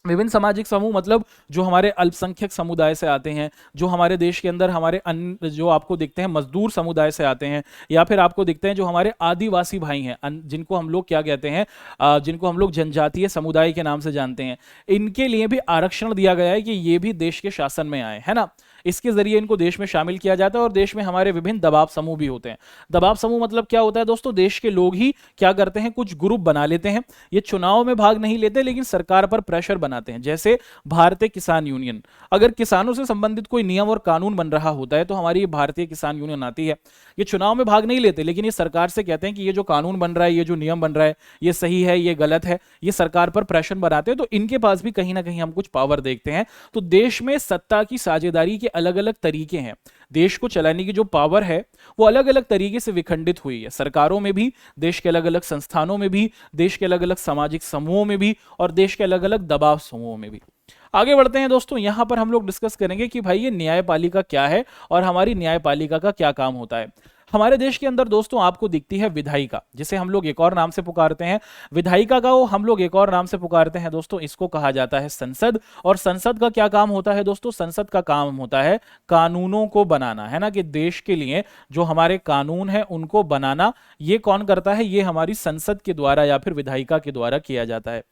विभिन्न सामाजिक समूह मतलब जो हमारे अल्पसंख्यक समुदाय से आते हैं, जो हमारे देश के अंदर हमारे अन्य जो आपको दिखते हैं मजदूर समुदाय से आते हैं, या फिर आपको दिखते हैं जो हमारे आदिवासी भाई हैं, जिनको हम लोग क्या कहते हैं, जिनको हम लोग जनजातीय समुदाय के नाम से जानते हैं, इनके लिए भी आरक्षण दिया गया है कि ये भी देश के शासन में आए, है ना। इसके जरिए इनको देश में शामिल किया जाता है। और देश में हमारे विभिन्न दबाव समूह भी होते हैं। दबाव समूह मतलब क्या होता है दोस्तों, देश के लोग ही क्या करते हैं, कुछ ग्रुप बना लेते हैं। ये चुनाव में भाग नहीं लेते लेकिन सरकार पर प्रेशर बनाते हैं। जैसे भारतीय किसान यूनियन, अगर किसानों से संबंधित कोई नियम और कानून बन रहा होता है तो हमारी भारतीय किसान यूनियन आती है। ये चुनाव में भाग नहीं लेते लेकिन ये सरकार से कहते हैं कि ये जो कानून बन रहा है, ये जो नियम बन रहा है, ये सही है, ये गलत है, ये सरकार पर प्रेशर बनाते हैं। तो इनके पास भी कहीं ना कहीं हम कुछ पावर देखते हैं। तो देश में सत्ता की साझेदारी के अलग अलग तरीके हैं। देश को चलाने की जो पावर है वो अलग अलग तरीके से विखंडित हुई है, सरकारों में भी, देश के अलग अलग संस्थानों में भी, देश के अलग अलग सामाजिक समूहों में भी और देश के अलग अलग दबाव समूहों में भी। आगे बढ़ते हैं दोस्तों, यहां पर हम लोग डिस्कस करेंगे कि भाई ये न्यायपालिका क्या है और हमारी न्यायपालिका का क्या काम होता है। हमारे देश के अंदर दोस्तों आपको दिखती है विधायिका, जिसे हम लोग एक और नाम से पुकारते हैं। विधायिका का वो हम लोग एक और नाम से पुकारते हैं दोस्तों, इसको कहा जाता है संसद। और संसद का क्या काम होता है दोस्तों, संसद का काम होता है कानूनों को बनाना, है ना, कि देश के लिए जो हमारे कानून है उनको बनाना। ये कौन करता है, ये हमारी संसद के द्वारा या फिर विधायिका के द्वारा किया जाता है।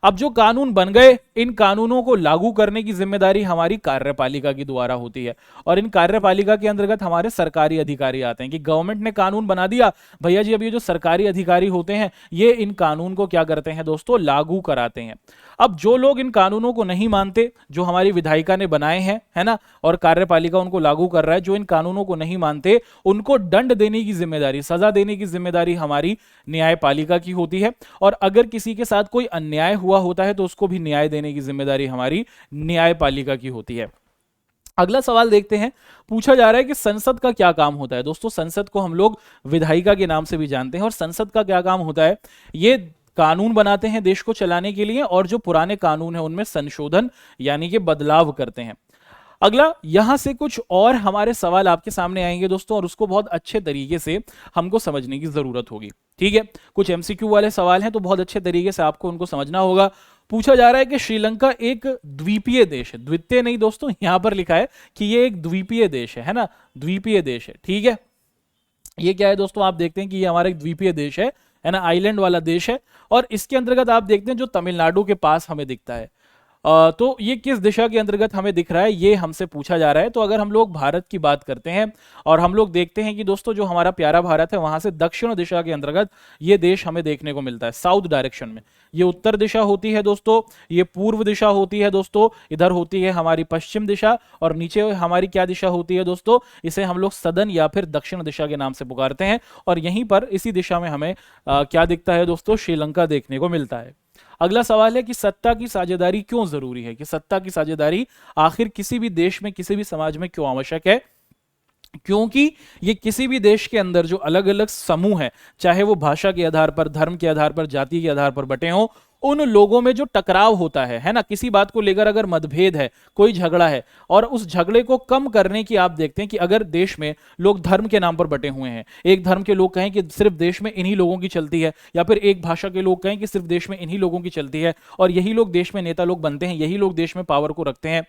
अब जो कानून बन गए, इन कानूनों को लागू करने की जिम्मेदारी हमारी कार्यपालिका की द्वारा होती है। और इन कार्यपालिका के अंतर्गत हमारे सरकारी अधिकारी आते हैं कि गवर्नमेंट ने कानून बना दिया, भैया जी अब ये जो सरकारी अधिकारी होते हैं ये इन कानून को क्या करते हैं दोस्तों, लागू कराते हैं। अब जो लोग इन कानूनों को नहीं मानते, जो हमारी विधायिका ने बनाए हैं, है ना, और कार्यपालिका उनको लागू कर रहा है, जो इन कानूनों को नहीं मानते उनको दंड देने की जिम्मेदारी, सजा देने की जिम्मेदारी हमारी न्यायपालिका की होती है। और अगर किसी के साथ कोई अन्याय हुआ होता है तो उसको भी न्याय देने की जिम्मेदारी हमारी न्यायपालिका की होती है। अगला सवाल देखते हैं, पूछा जा रहा है कि संसद का क्या काम होता है। दोस्तों संसद को हम लोग विधायिका के नाम से भी जानते हैं। और संसद का क्या काम होता है, ये कानून बनाते हैं देश को चलाने के लिए और जो पुराने कानून हैं उनमें संशोधन यानी कि बदलाव करते हैं। अगला यहां से कुछ और हमारे सवाल आपके सामने आएंगे दोस्तों और उसको बहुत अच्छे तरीके से हमको समझने की जरूरत होगी। ठीक है, कुछ एमसीक्यू वाले सवाल हैं तो बहुत अच्छे तरीके से आपको उनको समझना होगा। पूछा जा रहा है कि श्रीलंका एक द्वीपीय देश है, द्वितीय नहीं दोस्तों, यहां पर लिखा है कि ये एक द्वीपीय देश है ना, द्वीपीय देश है। ठीक है, ये क्या है दोस्तों, आप देखते हैं कि ये हमारा एक द्वीपीय देश है ना, आइलैंड वाला देश है। और इसके अंतर्गत आप देखते हैं जो तमिलनाडु के पास हमें दिखता है, तो ये किस दिशा के अंतर्गत हमें दिख रहा है, ये हमसे पूछा जा रहा है। तो अगर हम लोग भारत की बात करते हैं और हम लोग देखते हैं कि दोस्तों जो हमारा प्यारा भारत है वहां से दक्षिण दिशा के अंतर्गत ये देश हमें देखने को मिलता है, साउथ डायरेक्शन में। ये उत्तर दिशा होती है दोस्तों, ये पूर्व दिशा होती है दोस्तों, इधर होती है हमारी पश्चिम दिशा और नीचे हमारी क्या दिशा होती है दोस्तों, इसे हम लोग सदन या फिर दक्षिण दिशा के नाम से पुकारते हैं। और यहीं पर इसी दिशा में हमें क्या दिखता है दोस्तों, श्रीलंका देखने को मिलता है। अगला सवाल है कि सत्ता की साझेदारी क्यों जरूरी है, कि सत्ता की साझेदारी आखिर किसी भी देश में, किसी भी समाज में क्यों आवश्यक है। क्योंकि ये किसी भी देश के अंदर जो अलग अलग समूह है, चाहे वो भाषा के आधार पर, धर्म के आधार पर, जाति के आधार पर बटे हों, उन लोगों में जो टकराव होता है ना, किसी बात को लेकर अगर मतभेद है, कोई झगड़ा है, और उस झगड़े को कम करने की आप देखते हैं कि अगर देश में लोग धर्म के नाम पर बटे हुए हैं, एक धर्म के लोग कहें कि सिर्फ देश में इन्हीं लोगों की चलती है, या फिर एक भाषा के लोग कहें कि सिर्फ देश में इन्हीं लोगों की चलती है, और यही लोग देश में नेता लोग बनते हैं, यही लोग देश में पावर को रखते हैं,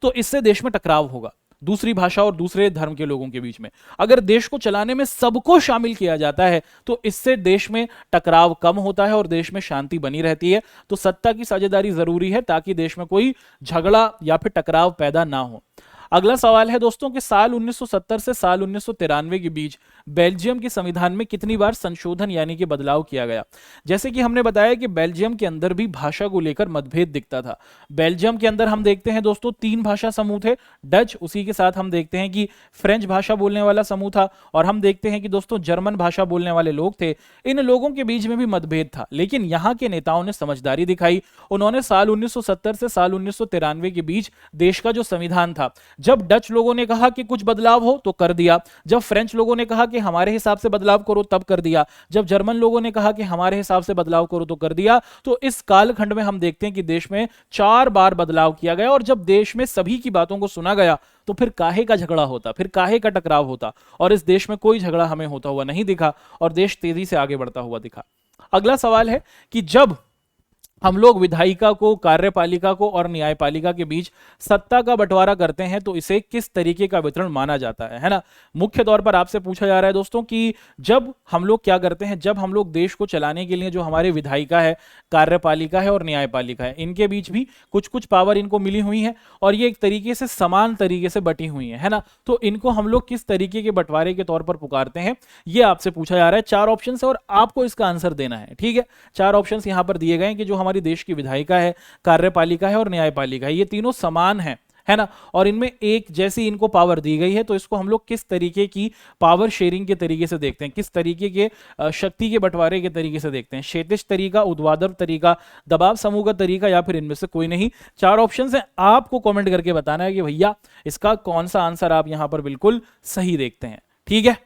तो इससे देश में टकराव होगा दूसरी भाषा और दूसरे धर्म के लोगों के बीच में। अगर देश को चलाने में सबको शामिल किया जाता है तो इससे देश में टकराव कम होता है और देश में शांति बनी रहती है। तो सत्ता की साझेदारी जरूरी है ताकि देश में कोई झगड़ा या फिर टकराव पैदा ना हो। अगला सवाल है दोस्तों कि साल 1970 से साल 1993 के बीच बेल्जियम के संविधान में कितनी बार संशोधन यानी कि बदलाव किया गया। जैसे कि हमने बताया कि बेल्जियम के अंदर भी भाषा को लेकर मतभेद दिखता था। बेल्जियम के अंदर हम देखते हैं दोस्तों 3 भाषा समूह थे, डच, उसी के साथ हम देखते हैं कि फ्रेंच भाषा बोलने वाला समूह था, और हम देखते हैं कि दोस्तों जर्मन भाषा बोलने वाले लोग थे। इन लोगों के बीच में भी मतभेद था, लेकिन यहाँ के नेताओं ने समझदारी दिखाई। उन्होंने साल 1970 से साल 1993 के बीच देश का जो संविधान था, जब डच लोगों ने कहा कि कुछ बदलाव हो तो कर दिया, जब फ्रेंच लोगों ने कहा कि हमारे हिसाब से बदलाव करो तब कर दिया, जब जर्मन लोगों ने कहा कि हमारे हिसाब से बदलाव करो तो कर दिया। तो इस कालखंड में हम देखते हैं कि देश में 4 बार बदलाव किया गया, और जब देश में सभी की बातों को सुना गया तो फिर काहे का झगड़ा होता, फिर काहे का टकराव होता, और इस देश में कोई झगड़ा हमें होता हुआ नहीं दिखा और देश तेजी से आगे बढ़ता हुआ दिखा। अगला सवाल है कि जब हम लोग विधायिका को, कार्यपालिका को और न्यायपालिका के बीच सत्ता का बंटवारा करते हैं तो इसे किस तरीके का वितरण माना जाता है ना। मुख्य तौर पर आपसे पूछा जा रहा है दोस्तों कि जब हम लोग क्या करते हैं, जब हम लोग देश को चलाने के लिए जो हमारे विधायिका है, कार्यपालिका है और न्यायपालिका है, इनके बीच भी कुछ कुछ पावर इनको मिली हुई है और ये एक तरीके से समान तरीके से बटी हुई है ना। तो इनको हम लोग किस तरीके के बंटवारे के तौर पर पुकारते हैं, ये आपसे पूछा जा रहा है। 4 ऑप्शन है और आपको इसका आंसर देना है, ठीक है। 4 ऑप्शन यहां पर दिए गए हैं कि जो हमारी देश की विधायिका है, कार्यपालिका है और न्यायपालिका है, ये तीनों समान है ना, और इनमें एक जैसी इनको पावर दी गई है। तो इसको हम लोग किस तरीके की पावर शेयरिंग के तरीके से देखते हैं, किस तरीके के शक्ति के बंटवारे के तरीके से देखते हैं, क्षैतिज तरीका, ऊर्ध्वाधर तरीका, दबाव समूह का तरीका, या फिर इनमें से कोई नहीं। 4 ऑप्शन है, आपको कमेंट करके बताना है कि भैया इसका कौन सा आंसर आप यहां पर बिल्कुल सही देखते हैं, ठीक है।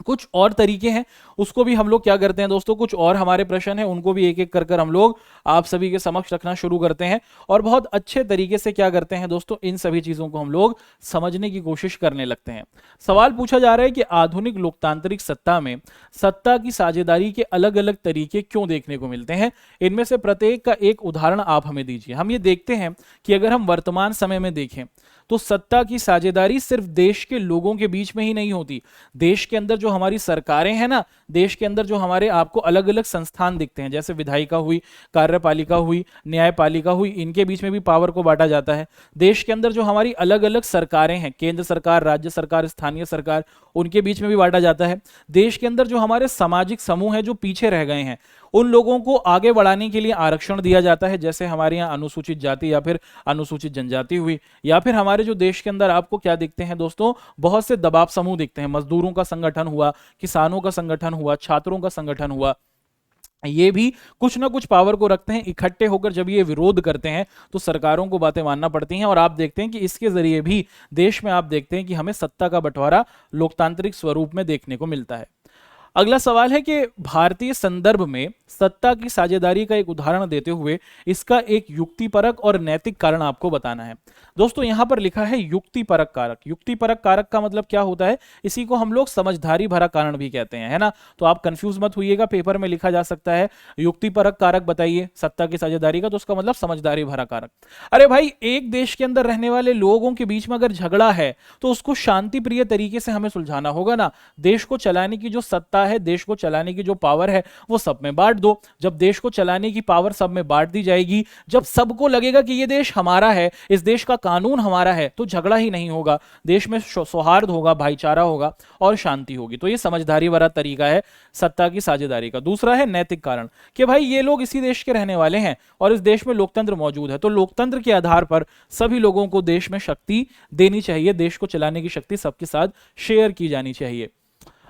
कुछ और तरीके हैं, उसको भी हम लोग क्या करते हैं दोस्तों, कुछ और हमारे प्रश्न हैं उनको भी एक एक कर हम लोग आप सभी के समक्ष रखना शुरू करते हैं और बहुत अच्छे तरीके से क्या करते हैं दोस्तों, इन सभी चीजों को हम लोग समझने की कोशिश करने लगते हैं। सवाल पूछा जा रहा है कि आधुनिक लोकतांत्रिक सत्ता में सत्ता की साझेदारी के अलग अलग तरीके क्यों देखने को मिलते हैं, इनमें से प्रत्येक का एक उदाहरण आप हमें दीजिए। हम ये देखते हैं कि अगर हम वर्तमान समय में देखें तो सत्ता की साझेदारी सिर्फ देश के लोगों के बीच में ही नहीं होती, देश के अंदर जो हमारी सरकारें हैं ना, देश के अंदर जो हमारे आपको अलग अलग संस्थान दिखते हैं, जैसे विधायिका हुई, कार्यपालिका हुई, न्यायपालिका हुई, इनके बीच में भी पावर को बांटा जाता है। देश के अंदर जो हमारी अलग अलग सरकारें हैं, केंद्र सरकार, राज्य सरकार, स्थानीय सरकार, उनके बीच में भी बांटा जाता है। देश के अंदर जो हमारे सामाजिक समूह हैं जो पीछे रह गए हैं, उन लोगों को आगे बढ़ाने के लिए आरक्षण दिया जाता है, जैसे हमारे यहाँ अनुसूचित जाति या फिर अनुसूचित जनजाति हुई, या फिर हमारे जो देश के अंदर आपको क्या दिखते हैं दोस्तों, बहुत से दबाव समूह दिखते हैं, मजदूरों का संगठन हुआ, किसानों का संगठन हुआ, छात्रों का संगठन हुआ, ये भी कुछ ना कुछ पावर को रखते हैं। इकट्ठे होकर जब ये विरोध करते हैं तो सरकारों को बातें मानना पड़ती हैं, और आप देखते हैं कि इसके जरिए भी देश में आप देखते हैं कि हमें सत्ता का बंटवारा लोकतांत्रिक स्वरूप में देखने को मिलता है। अगला सवाल है कि भारतीय संदर्भ में सत्ता की साझेदारी का एक उदाहरण देते हुए इसका एक युक्तिपरक और नैतिक कारण आपको बताना है। दोस्तों यहां पर लिखा है युक्तिपरक कारक। युक्तिपरक कारक का मतलब क्या होता है, इसी को हम लोग समझदारी भरा कारण भी कहते हैं, है ना। तो आप कंफ्यूज मत होइएगा, पेपर में लिखा जा सकता है युक्तिपरक कारक बताइए सत्ता की साझेदारी का, तो उसका मतलब समझदारी भरा कारक। अरे भाई, एक देश के अंदर रहने वाले लोगों के बीच में अगर झगड़ा है तो उसको शांति प्रिय तरीके से हमें सुलझाना होगा ना। देश को चलाने की जो सत्ता है, देश को चलाने की जो पावर है, वो सब में बांट दो। जब देश को चलाने की पावर सब में बांट दी जाएगी, जब सबको लगेगा कि ये देश हमारा है, इस देश का कानून हमारा है, तो झगड़ा ही नहीं होगा, देश में सौहार्द होगा, भाईचारा होगा और शांति होगी। तो ये समझदारी भरा तरीका है सत्ता की साझेदारी का। दूसरा है नैतिक कारण, कि भाई ये लोग इसी देश के रहने वाले हैं और इस देश में लोकतंत्र मौजूद है, तो लोकतंत्र के आधार पर सभी लोगों को देश में शक्ति देनी चाहिए, देश को चलाने की शक्ति सबके साथ शेयर की जानी चाहिए।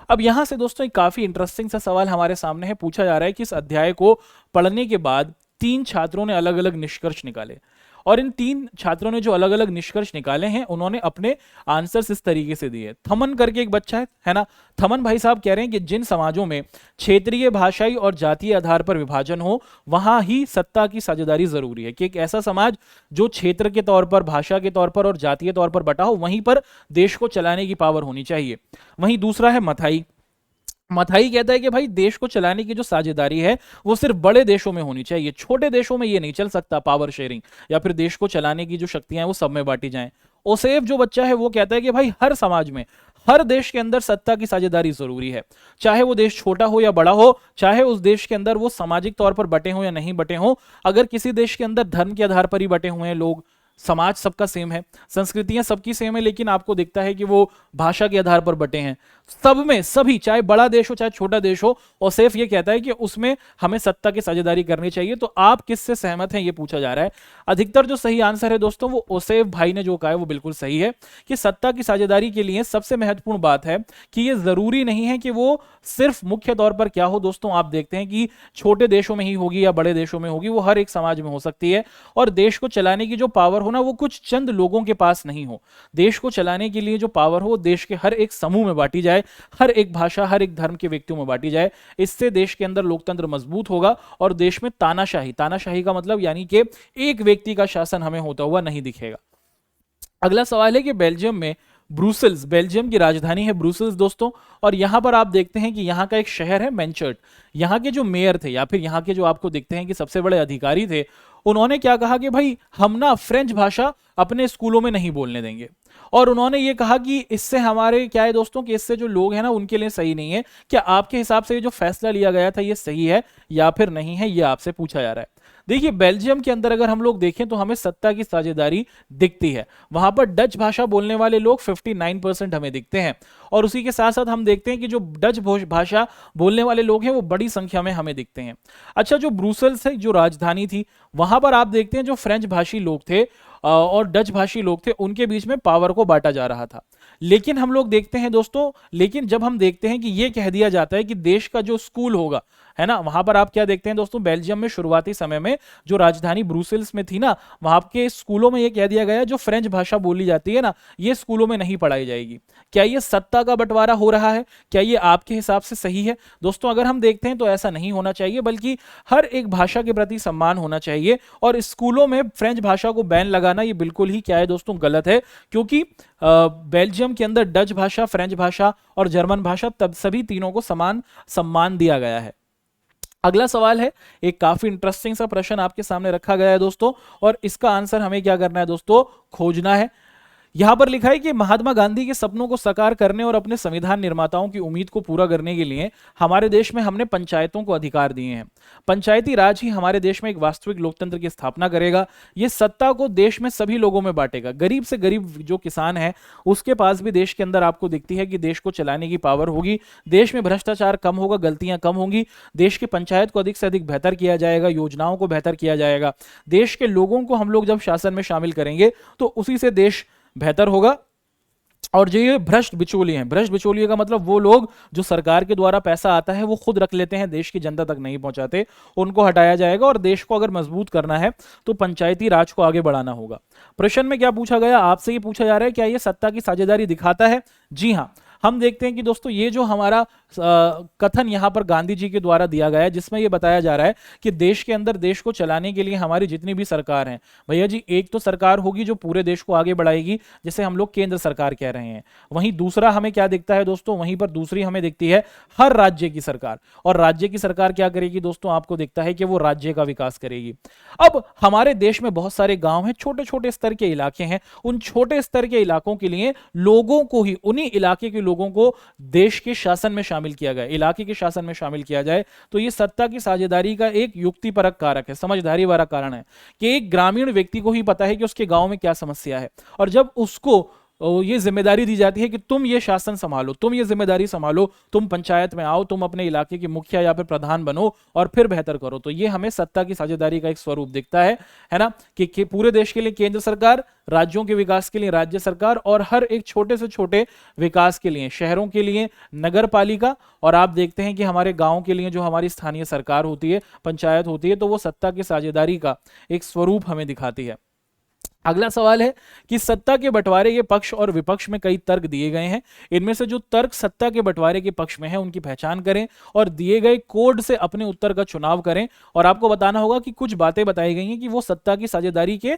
अब यहां से दोस्तों एक काफी इंटरेस्टिंग सा सवाल हमारे सामने है। पूछा जा रहा है कि इस अध्याय को पढ़ने के बाद 3 छात्रों ने अलग अलग निष्कर्ष निकाले, और इन 3 छात्रों ने जो अलग अलग निष्कर्ष निकाले हैं उन्होंने अपने आंसर्स इस तरीके से दिए। थमन करके एक बच्चा है ना, थमन भाई साहब कह रहे हैं कि जिन समाजों में क्षेत्रीय, भाषाई और जातीय आधार पर विभाजन हो वहां ही सत्ता की साझेदारी जरूरी है, कि एक ऐसा समाज जो क्षेत्र के तौर पर, भाषा के तौर पर और जातीय तौर पर बटा हो, वहीं पर देश को चलाने की पावर होनी चाहिए। वहीं दूसरा है मथाई। मथाई कहता है कि भाई देश को चलाने की जो साझेदारी है वो सिर्फ बड़े देशों में होनी चाहिए, छोटे देशों में ये नहीं चल सकता पावर शेयरिंग, या फिर देश को चलाने की जो शक्तियां हैं वो सब में बांटी जाएं। ओसेफ जो बच्चा है वो कहता है कि भाई हर समाज में, हर देश के अंदर सत्ता की साझेदारी जरूरी है, चाहे वो देश छोटा हो या बड़ा हो, चाहे उस देश के अंदर वो सामाजिक तौर पर बटे हो या नहीं बटे हो। अगर किसी देश के अंदर धर्म के आधार पर ही बटे हुए हैं लोग, समाज सबका सेम है, संस्कृतियां सबकी सेम है, लेकिन आपको दिखता है कि वो भाषा के आधार पर बटे हैं, सब में सभी, चाहे बड़ा देश हो चाहे छोटा देश हो, ओसेफ ये कहता है कि उसमें हमें सत्ता की साझेदारी करनी चाहिए। तो आप किससे सहमत हैं ये पूछा जा रहा है। अधिकतर जो सही आंसर है दोस्तों वो ओसेफ भाई ने जो कहा है वो बिल्कुल सही है, कि सत्ता की साझेदारी के लिए सबसे महत्वपूर्ण बात है कि ये जरूरी नहीं है कि वो सिर्फ मुख्य तौर पर क्या हो दोस्तों, आप देखते हैं कि छोटे देशों में ही होगी या बड़े देशों में होगी, वो हर एक समाज में हो सकती है। और देश को चलाने की जो पावर हो ना वो कुछ चंद लोगों के पास नहीं हो। देश को चलाने के लिए जो पावर हो देश के हर एक समूह में बांटी जाए, हर एक भाषा, हर एक धर्म के व्यक्तियों में बांटी जाए। इससे देश के अंदर लोकतंत्र मजबूत होगा और देश में तानाशाही, तानाशाही का मतलब यानी कि एक व्यक्ति का शासन हमें होता हुआ नहीं दिखेगा। अगला सवाल है कि बेल्जियम में ब्रुसेल्स, बेल्जियम की राजधानी है ब्रुसेल्स दोस्तों, और यहां पर आप देखते हैं कि यहां का एक शहर है मैनचर्ट। यहां के जो मेयर थे या फिर यहां के जो आपको दिखते हैं कि सबसे बड़े अधिकारी थे, उन्होंने क्या कहा कि भाई हम ना फ्रेंच भाषा अपने स्कूलों में नहीं बोलने देंगे। और उन्होंने ये कहा कि इससे हमारे क्या है दोस्तों कि इससे जो लोग हैं ना उनके लिए सही नहीं है। क्या आपके हिसाब से ये जो फैसला लिया गया था ये सही है या फिर नहीं है, ये आपसे पूछा जा रहा है। देखिए बेल्जियम के अंदर अगर हम लोग देखें तो हमें सत्ता की साझेदारी दिखती है। वहां पर डच भाषा बोलने वाले लोग 59% हमें दिखते हैं, और उसी के साथ साथ हम देखते हैं कि जो डच भाषा बोलने वाले लोग हैं वो बड़ी संख्या में हमें दिखते हैं। अच्छा, जो ब्रुसेल्स है जो राजधानी थी, वहां पर आप देखते हैं जो फ्रेंच भाषी लोग थे और डच भाषी लोग थे, उनके बीच में पावर को बांटा जा रहा था। लेकिन हम लोग देखते हैं दोस्तों, लेकिन जब हम देखते हैं कि यह कह दिया जाता है कि देश का जो स्कूल होगा, है ना, वहां पर आप क्या देखते हैं दोस्तों, बेल्जियम में शुरुआती समय में जो राजधानी ब्रुसेल्स में थी ना, वहां के स्कूलों में यह कह दिया गया जो फ्रेंच भाषा बोली जाती है ना, ये स्कूलों में नहीं पढ़ाई जाएगी। क्या ये सत्ता का बंटवारा हो रहा है? क्या ये आपके हिसाब से सही है? दोस्तों अगर हम देखते हैं तो ऐसा नहीं होना चाहिए, बल्कि हर एक भाषा के प्रति सम्मान होना चाहिए। और स्कूलों में फ्रेंच भाषा को बैन लगाना ये बिल्कुल ही क्या है दोस्तों, गलत है। क्योंकि बेल्जियम के अंदर डच भाषा, फ्रेंच भाषा और जर्मन भाषा, तब सभी तीनों को समान सम्मान दिया गया है। अगला सवाल है, एक काफी इंटरेस्टिंग सा प्रश्न आपके सामने रखा गया है दोस्तों, और इसका आंसर हमें क्या करना है दोस्तों, खोजना है। यहां पर लिखा है कि महात्मा गांधी के सपनों को साकार करने और अपने संविधान निर्माताओं की उम्मीद को पूरा करने के लिए हमारे देश में हमने पंचायतों को अधिकार दिए हैं। पंचायती राज ही हमारे देश में एक वास्तविक लोकतंत्र की स्थापना करेगा। यह सत्ता को देश में सभी लोगों में बांटेगा। गरीब से गरीब जो किसान है उसके पास भी देश के अंदर आपको दिखती है कि देश को चलाने की पावर होगी। देश में भ्रष्टाचार कम होगा, गलतियां कम होंगी। देश की पंचायत को अधिक से अधिक बेहतर किया जाएगा, योजनाओं को बेहतर किया जाएगा। देश के लोगों को हम लोग जब शासन में शामिल करेंगे तो उसी से देश बेहतर होगा। और जो ये भ्रष्ट बिचौलिए हैं, भ्रष्ट बिचौलिए का मतलब वो लोग जो सरकार के द्वारा पैसा आता है वो खुद रख लेते हैं, देश की जनता तक नहीं पहुंचाते, उनको हटाया जाएगा। और देश को अगर मजबूत करना है तो पंचायती राज को आगे बढ़ाना होगा। प्रश्न में क्या पूछा गया, आपसे ये पूछा जा रहा है क्या ये सत्ता की साझेदारी दिखाता है? जी हां, हम देखते हैं कि दोस्तों ये जो हमारा कथन यहां पर गांधी जी के द्वारा दिया गया है, जिसमें यह बताया जा रहा है कि देश के अंदर देश को चलाने के लिए हमारी जितनी भी सरकार है, भैया जी, एक तो सरकार होगी जो पूरे देश को आगे बढ़ाएगी, जिसे हम लोग केंद्र सरकार कह रहे हैं। वहीं दूसरा हमें क्या दिखता है दोस्तों, वहीं पर दूसरी हमें दिखती है हर राज्य की सरकार। और राज्य की सरकार क्या करेगी दोस्तों, आपको दिखता है कि वो राज्य का विकास करेगी। अब हमारे देश में बहुत सारे गांव हैं, छोटे छोटे स्तर के इलाके हैं। उन छोटे स्तर के इलाकों के लिए लोगों को ही, उन्हीं इलाके के लोगों को देश के शासन में शामिल किया गया, इलाके के शासन में शामिल किया जाए, तो यह सत्ता की साझेदारी का एक युक्तिपरक कारक है, समझदारी वाला कारण है कि एक ग्रामीण व्यक्ति को ही पता है कि उसके गांव में क्या समस्या है, और जब उसको ये जिम्मेदारी दी जाती है कि तुम ये शासन संभालो, तुम ये जिम्मेदारी संभालो, तुम पंचायत में आओ, तुम अपने इलाके के मुखिया या फिर प्रधान बनो और फिर बेहतर करो, तो ये हमें सत्ता की साझेदारी का एक स्वरूप दिखता है ना, कि पूरे देश के लिए केंद्र सरकार, राज्यों के विकास के लिए राज्य सरकार, और हर एक छोटे से छोटे विकास के लिए, शहरों के लिए नगर पालिका, और आप देखते हैं कि हमारे गांव के लिए जो हमारी स्थानीय सरकार होती है, पंचायत होती है, तो वो सत्ता की साझेदारी का एक स्वरूप हमें दिखाती है। अगला सवाल है कि सत्ता के बंटवारे के पक्ष और विपक्ष में कई तर्क दिए गए हैं। इनमें से जो तर्क सत्ता के बंटवारे के पक्ष में है उनकी पहचान करें और दिए गए कोड से अपने उत्तर का चुनाव करें। और आपको बताना होगा कि कुछ बातें बताई गई हैं कि वो सत्ता की साझेदारी के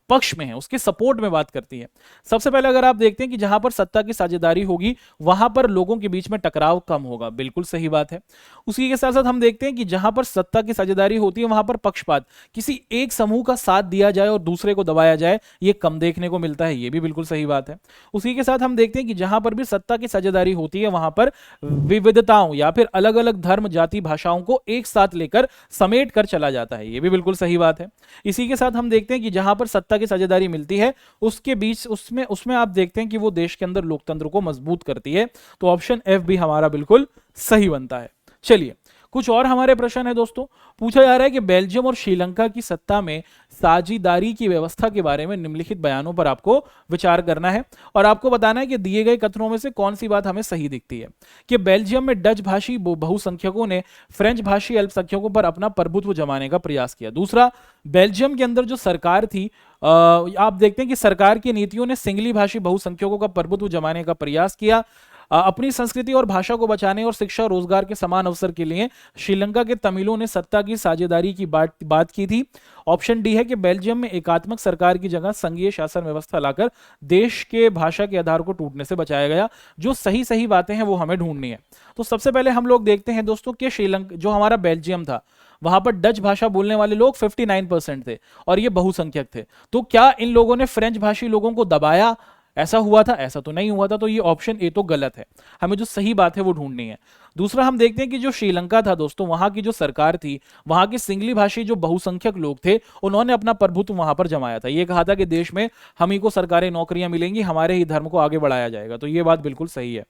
पक्ष में है, उसके सपोर्ट में बात करती है। सबसे पहले अगर आप देखते हैं कि जहां पर सत्ता की साझेदारी होगी वहां पर लोगों के बीच में टकराव कम होगा, बिल्कुल सही बात है। उसी के साथ साथ हम देखते हैं कि जहां पर सत्ता की साझेदारी होती है वहां पर पक्षपात, किसी एक समूह का साथ दिया जाए और दूसरे को दबाया जाए, ये कम देखने को मिलता है, ये भी बिल्कुल सही बात है। उसी के साथ हम देखते हैं कि जहां पर भी सत्ता की साझेदारी होती है वहां पर विविधताओं या फिर अलग अलग धर्म, जाति, भाषाओं को एक साथ लेकर समेट कर चला जाता है, ये भी बिल्कुल सही बात है। इसी के साथ हम देखते हैं कि जहां पर सत्ता की साझेदारी मिलती है उसके बीच उसमें आप देखते हैं कि वो देश के अंदर लोकतंत्र को मजबूत करती है। तो ऑप्शन एफ भी हमारा बिल्कुल सही बनता है। चलिए कुछ और हमारे प्रश्न है दोस्तों। पूछा जा रहा है कि बेल्जियम और श्रीलंका की सत्ता में साझेदारी की व्यवस्था के बारे में निम्नलिखित बयानों पर आपको विचार करना है और आपको बताना है कि दिए गए कथनों में से कौन सी बात हमें सही दिखती है। कि बेल्जियम में डच भाषी बहुसंख्यकों ने फ्रेंच भाषी अल्पसंख्यकों पर अपना प्रभुत्व जमाने का प्रयास किया। दूसरा, बेल्जियम के अंदर जो सरकार थी, आप देखते हैं कि सरकार की नीतियों ने सिंगली भाषी बहुसंख्यकों का प्रभुत्व जमाने का प्रयास किया। अपनी संस्कृति और भाषा को बचाने और शिक्षा रोजगार के समान अवसर के लिए श्रीलंका के तमिलों ने सत्ता की साझेदारी की बात की थी। ऑप्शन डी है कि बेल्जियम में एकात्मक सरकार की जगह संघीय शासन व्यवस्था लाकर देश के भाषा के आधार को टूटने से बचाया गया। जो सही सही बातें हैं वो हमें ढूंढनी है। तो सबसे पहले हम लोग देखते हैं दोस्तों कि श्रीलंका जो हमारा बेल्जियम था वहां पर डच भाषा बोलने वाले लोग 59% थे और ये बहुसंख्यक थे। तो क्या इन लोगों ने फ्रेंच भाषी लोगों को दबाया? ऐसा हुआ था? ऐसा तो नहीं हुआ था। तो ये ऑप्शन ए तो गलत है। हमें जो सही बात है वो ढूंढनी है। दूसरा, हम देखते हैं कि जो श्रीलंका था दोस्तों, वहां की जो सरकार थी, वहां के सिंगली भाषी जो बहुसंख्यक लोग थे, उन्होंने अपना प्रभुत्व वहां पर जमाया था। ये कहा था कि देश में हम ही को सरकारी नौकरियां मिलेंगी, हमारे ही धर्म को आगे बढ़ाया जाएगा। तो ये बात बिल्कुल सही है।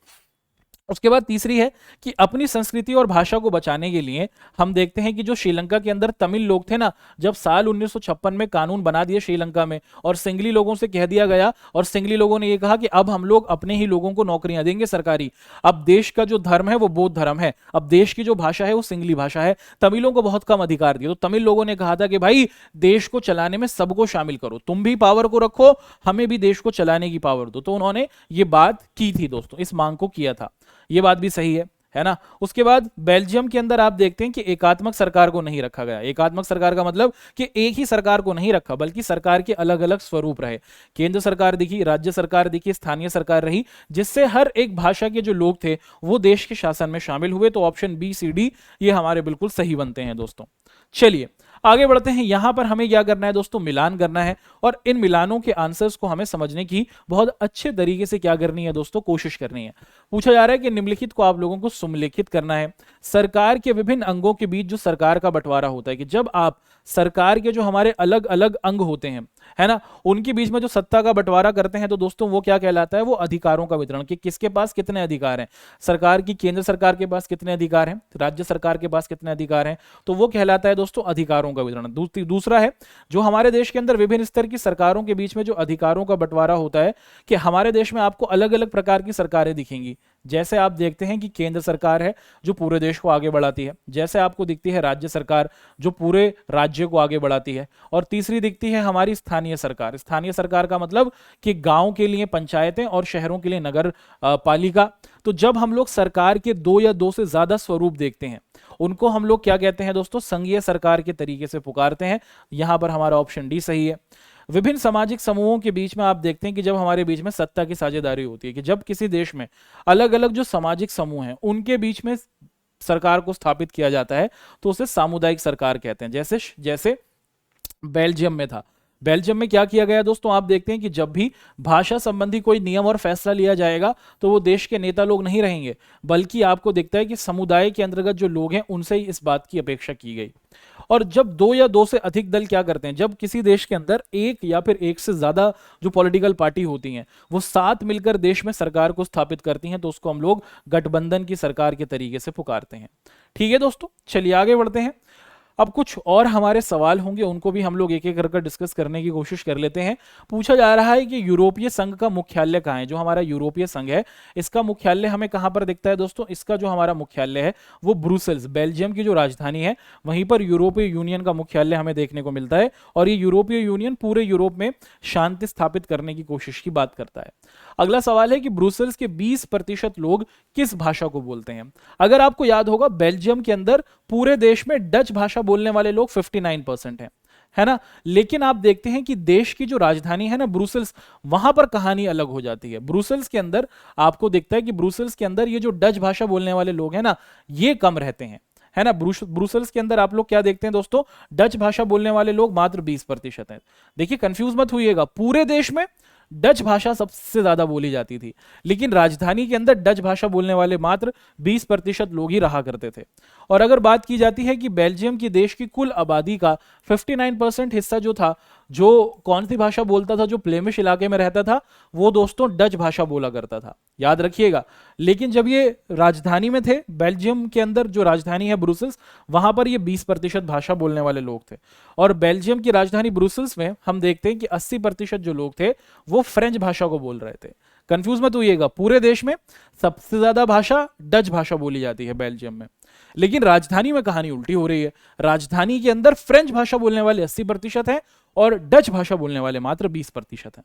उसके बाद तीसरी है कि अपनी संस्कृति और भाषा को बचाने के लिए हम देखते हैं कि जो श्रीलंका के अंदर तमिल लोग थे ना, जब साल 1956 में कानून बना दिए श्रीलंका में और सिंगली लोगों से कह दिया गया और सिंगली लोगों ने यह कहा कि अब हम लोग अपने ही लोगों को नौकरियां देंगे सरकारी। अब देश का जो धर्म है वो बौद्ध धर्म है, अब देश की जो भाषा है वो सिंगली भाषा है। तमिलों को बहुत कम अधिकार दिए। तो तमिल लोगों ने कहा था कि भाई देश को चलाने में सबको शामिल करो, तुम भी पावर को रखो, हमें भी देश को चलाने की पावर दो। तो उन्होंने ये बात की थी दोस्तों, इस मांग को किया था। ये बात भी सही है ना। उसके बाद बेल्जियम के अंदर आप देखते हैं कि एकात्मक सरकार को नहीं रखा गया। एकात्मक सरकार का मतलब कि एक ही सरकार को नहीं रखा, बल्कि सरकार के अलग अलग स्वरूप रहे। केंद्र सरकार दिखी, राज्य सरकार दिखी, स्थानीय सरकार रही, जिससे हर एक भाषा के जो लोग थे वो देश के शासन में शामिल हुए। तो ऑप्शन बी, सी, डी ये हमारे बिल्कुल सही बनते हैं दोस्तों। चलिए आगे बढ़ते हैं। यहां पर हमें क्या करना है दोस्तों, मिलान करना है और इन मिलानों के आंसर्स को हमें समझने की बहुत अच्छे तरीके से क्या करनी है दोस्तों, कोशिश करनी है। पूछा जा रहा है कि निम्नलिखित को आप लोगों को सुमेलिखित करना है। सरकार के विभिन्न अंगों के बीच जो सरकार का बंटवारा होता है, कि जब आप सरकार के जो हमारे अलग अलग अंग होते हैं, है ना, उनके बीच में जो सत्ता का बंटवारा करते हैं, तो दोस्तों वो क्या कहलाता है, वो अधिकारों का वितरण। कि किसके पास कितने अधिकार हैं, सरकार की केंद्र सरकार के पास कितने अधिकार हैं, राज्य सरकार के पास कितने अधिकार हैं, तो वो कहलाता है दोस्तों अधिकारों का वितरण। दूसरा है जो हमारे देश के अंदर विभिन्न स्तर की सरकारों के बीच में जो अधिकारों का बंटवारा होता है, कि हमारे देश में आपको अलग अलग प्रकार की सरकारें दिखेंगी। जैसे आप देखते हैं कि केंद्र सरकार है जो पूरे देश को आगे बढ़ाती है, जैसे आपको दिखती है राज्य सरकार जो पूरे राज्य को आगे बढ़ाती है, और तीसरी दिखती है हमारी स्थानीय सरकार। स्थानीय सरकार का मतलब कि गांव के लिए पंचायतें और शहरों के लिए नगर पालिका। तो जब हम लोग सरकार के दो या दो से ज्यादा स्वरूप देखते हैं, उनको हम लोग क्या कहते हैं दोस्तों, संघीय सरकार के तरीके से पुकारते हैं। यहां पर हमारा ऑप्शन डी सही है। विभिन्न सामाजिक समूहों के बीच में आप देखते हैं कि जब हमारे बीच में सत्ता की साझेदारी होती है, कि जब किसी देश में अलग अलग जो सामाजिक समूह हैं उनके बीच में सरकार को स्थापित किया जाता है, तो उसे सामुदायिक सरकार कहते हैं। जैसे बेल्जियम में था। बेल्जियम में क्या किया गया दोस्तों, आप देखते हैं कि जब भी भाषा संबंधी कोई नियम और फैसला लिया जाएगा, तो वो देश के नेता लोग नहीं रहेंगे, बल्कि आपको दिखता है कि समुदाय के अंतर्गत जो लोग हैं उनसे ही इस बात की अपेक्षा की गई। और जब दो या दो से अधिक दल क्या करते हैं, जब किसी देश के अंदर एक या फिर एक से ज्यादा जो पॉलिटिकल पार्टी होती हैं वो साथ मिलकर देश में सरकार को स्थापित करती हैं, तो उसको हम लोग गठबंधन की सरकार के तरीके से पुकारते हैं। ठीक है दोस्तों, चलिए आगे बढ़ते हैं। अब कुछ और हमारे सवाल होंगे, उनको भी हम लोग एक एक करके डिस्कस करने की कोशिश कर लेते हैं। पूछा जा रहा है कि यूरोपीय संघ का मुख्यालय कहाँ है। जो हमारा यूरोपीय संघ है इसका मुख्यालय हमें कहाँ पर दिखता है दोस्तों, इसका जो हमारा मुख्यालय है वो ब्रुसेल्स, बेल्जियम की जो राजधानी है वहीं पर यूरोपीय यूनियन का मुख्यालय हमें देखने को मिलता है। और ये यूरोपीय यूनियन पूरे यूरोप में शांति स्थापित करने की कोशिश की बात करता है। अगला सवाल है कि ब्रुसेल्स के 20% लोग किस भाषा को बोलते हैं। अगर आपको याद होगा, बेल्जियम के अंदर पूरे देश में डच भाषा बोलने वाले लोग 59% हैं, है ना। लेकिन आप देखते हैं कि देश की जो राजधानी है ना ब्रुसेल्स, वहां पर कहानी अलग हो जाती है। ब्रुसेल्स के अंदर आपको दिखता है कि ब्रुसेल्स के अंदर ये जो डच भाषा बोलने वाले लोग हैं ना, ये कम रहते हैं, है ना। ब्रुसेल्स के अंदर आप लोग क्या देखते हैं दोस्तों, डच भाषा बोलने वाले लोग मात्र 20% हैं। देखिए कंफ्यूज मत होइएगा, पूरे देश में डच भाषा सबसे ज्यादा बोली जाती थी, लेकिन राजधानी के अंदर डच भाषा बोलने वाले मात्र 20% लोग ही रहा करते थे। और अगर बात की जाती है कि बेल्जियम की देश की कुल आबादी का 59% हिस्सा जो था जो कौन सी भाषा बोलता था, जो फ्लेमिश इलाके में रहता था, वो दोस्तों डच भाषा बोला करता था, याद रखिएगा। लेकिन जब ये राजधानी में थे, बेल्जियम के अंदर जो राजधानी है ब्रुसेल्स, वहां पर ये 20% भाषा बोलने वाले लोग थे। और बेल्जियम की राजधानी ब्रुसेल्स में हम देखते हैं कि 80% जो लोग थे वो फ्रेंच भाषा को बोल रहे थे। कंफ्यूज मत होइएगा, पूरे देश में सबसे ज्यादा भाषा डच भाषा बोली जाती है बेल्जियम में, लेकिन राजधानी में कहानी उल्टी हो रही है। राजधानी के अंदर फ्रेंच भाषा बोलने वाले 80% हैं और डच भाषा बोलने वाले मात्र 20% हैं।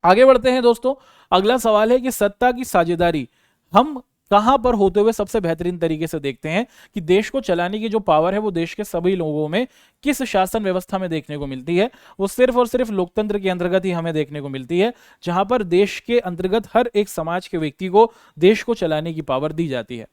आगे बढ़ते हैं दोस्तों, अगला सवाल है कि सत्ता की साझेदारी हम कहां पर होते हुए सबसे बेहतरीन तरीके से देखते हैं कि देश को चलाने की जो पावर है वो देश के सभी लोगों में किस शासन व्यवस्था में देखने को मिलती है। वो सिर्फ और सिर्फ लोकतंत्र के अंतर्गत ही हमें देखने को मिलती है, जहां पर देश के अंतर्गत हर एक समाज के व्यक्ति को देश को चलाने की पावर दी जाती है।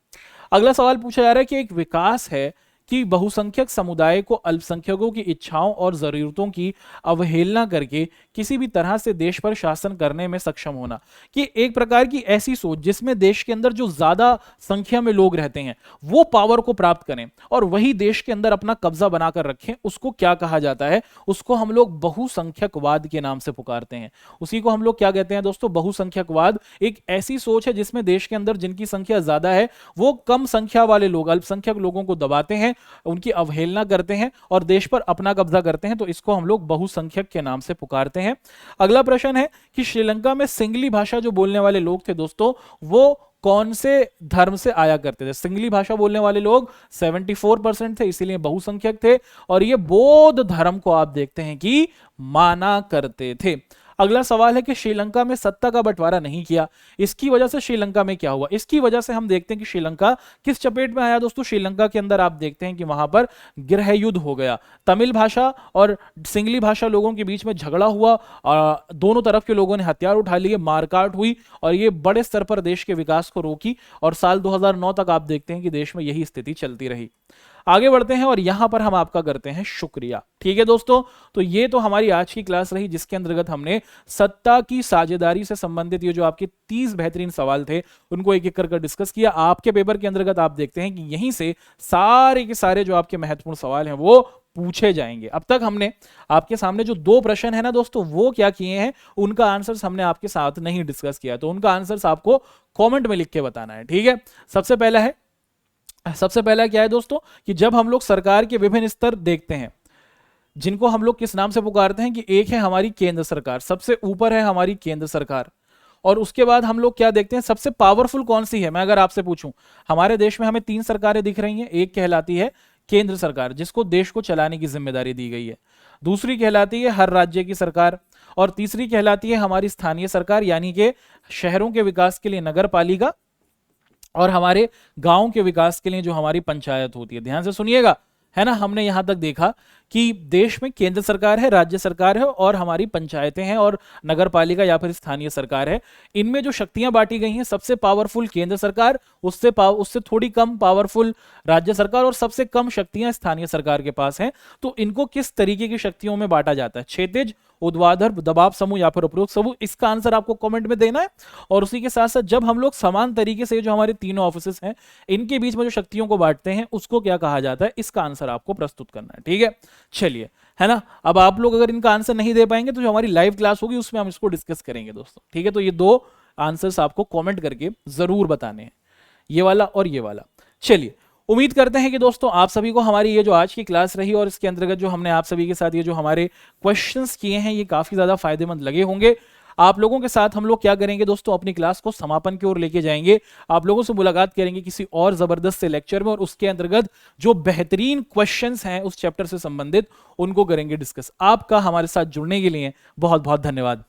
अगला सवाल पूछा जा रहा है कि एक विकास है कि बहुसंख्यक समुदाय को अल्पसंख्यकों की इच्छाओं और जरूरतों की अवहेलना करके किसी भी तरह से देश पर शासन करने में सक्षम होना, कि एक प्रकार की ऐसी सोच जिसमें देश के अंदर जो ज्यादा संख्या में लोग रहते हैं वो पावर को प्राप्त करें और वही देश के अंदर अपना कब्जा बनाकर रखें, उसको क्या कहा जाता है? उसको हम लोग बहुसंख्यकवाद के नाम से पुकारते हैं। उसी को हम लोग क्या कहते हैं दोस्तों? बहुसंख्यकवाद। एक ऐसी सोच है जिसमें देश के अंदर जिनकी संख्या ज्यादा है वो कम संख्या वाले लोग, अल्पसंख्यक लोगों को दबाते हैं, उनकी अवहेलना करते हैं और देश पर अपना कब्जा करते हैं, तो इसको हम लोग बहुसंख्यक के नाम से पुकारते हैं। अगला प्रश्न है कि श्रीलंका में सिंगली भाषा जो बोलने वाले लोग थे दोस्तों, वो कौन से धर्म से आया करते थे? सिंगली भाषा बोलने वाले लोग 74% थे, इसीलिए बहुसंख्यक थे, और ये बौद्ध धर्म को आप देखते हैं कि माना करते थे। अगला सवाल है कि श्रीलंका में सत्ता का बंटवारा नहीं किया, इसकी वजह से श्रीलंका में क्या हुआ? इसकी वजह से हम देखते हैं कि श्रीलंका किस चपेट में आया दोस्तों? श्रीलंका के अंदर आप देखते हैं कि वहां पर गृह युद्ध हो गया, तमिल भाषा और सिंगली भाषा लोगों के बीच में झगड़ा हुआ, दोनों तरफ के लोगों ने हथियार उठा लिए, मारकाट हुई और ये बड़े स्तर पर देश के विकास को रोकी, और साल 2009 तक आप देखते हैं कि देश में यही स्थिति चलती रही। आगे बढ़ते हैं और यहां पर हम आपका करते हैं शुक्रिया। ठीक है दोस्तों, तो ये तो हमारी आज की क्लास रही जिसके अंतर्गत हमने सत्ता की साझेदारी से संबंधित ये जो आपके 30 बेहतरीन सवाल थे उनको एक एक कर डिस्कस किया। आपके पेपर के अंतर्गत आप देखते हैं कि यहीं से सारे के सारे जो आपके महत्वपूर्ण सवाल हैं वो पूछे जाएंगे। अब तक हमने आपके सामने जो 2 प्रश्न है ना दोस्तों, वो क्या किए हैं, उनका आंसर्स हमने आपके साथ नहीं डिस्कस किया, तो उनका आंसर्स आपको कॉमेंट में लिख के बताना है। ठीक है, सबसे पहला क्या है दोस्तों कि जब हम लोग सरकार के विभिन्न स्तर देखते हैं, जिनको हम लोग किस नाम से पुकारते हैं, कि एक है हमारी केंद्र सरकार, सबसे ऊपर है हमारी केंद्र सरकार, और उसके बाद हम लोग क्या देखते हैं, सबसे पावरफुल कौन सी है? मैं अगर आपसे पूछूं, हमारे देश में हमें 3 सरकारें दिख रही हैं। एक कहलाती है केंद्र सरकार, जिसको देश को चलाने की जिम्मेदारी दी गई है। दूसरी कहलाती है हर राज्य की सरकार, और तीसरी कहलाती है हमारी स्थानीय सरकार, यानी कि शहरों के विकास के लिए नगर पालिका, और हमारे गांव के विकास के लिए जो हमारी पंचायत होती है। ध्यान से सुनिएगा, है ना, हमने यहां तक देखा कि देश में केंद्र सरकार है, राज्य सरकार है और हमारी पंचायतें हैं और नगर पालिका या फिर स्थानीय सरकार है। इनमें जो शक्तियां बांटी गई हैं, सबसे पावरफुल केंद्र सरकार, उससे थोड़ी कम पावरफुल राज्य सरकार, और सबसे कम शक्तियां स्थानीय सरकार के पास हैं। तो इनको किस तरीके की शक्तियों में बांटा जाता है? क्षैतिज, ऊर्ध्वाधर, दबाव समूह या फिर उपरोक्त समूह? इसका आंसर आपको कमेंट में देना है। और उसी के साथ साथ जब हम लोग समान तरीके से जो हमारे तीनों ऑफिसेस हैं इनके बीच में जो शक्तियों को बांटते हैं उसको क्या कहा जाता है, इसका आंसर आपको प्रस्तुत करना है। ठीक है, चलिए, है ना। अब आप लोग अगर इनका आंसर नहीं दे पाएंगे तो जो हमारी लाइव क्लास होगी उसमें हम इसको डिस्कस करेंगे दोस्तों। ठीक है, तो ये 2 आंसर्स आपको कमेंट करके जरूर बताने हैं, ये वाला और ये वाला। चलिए, उम्मीद करते हैं कि दोस्तों आप सभी को हमारी ये जो आज की क्लास रही और इसके अंतर्गत जो हमने आप सभी के साथ ये जो हमारे क्वेश्चंस किए हैं ये काफी ज्यादा फायदेमंद लगे होंगे। आप लोगों के साथ हम लोग क्या करेंगे दोस्तों, अपनी क्लास को समापन की ओर लेके जाएंगे। आप लोगों से मुलाकात करेंगे किसी और जबरदस्त से लेक्चर में, और उसके अंतर्गत जो बेहतरीन क्वेश्चंस हैं उस चैप्टर से संबंधित उनको करेंगे डिस्कस। आपका हमारे साथ जुड़ने के लिए बहुत बहुत धन्यवाद।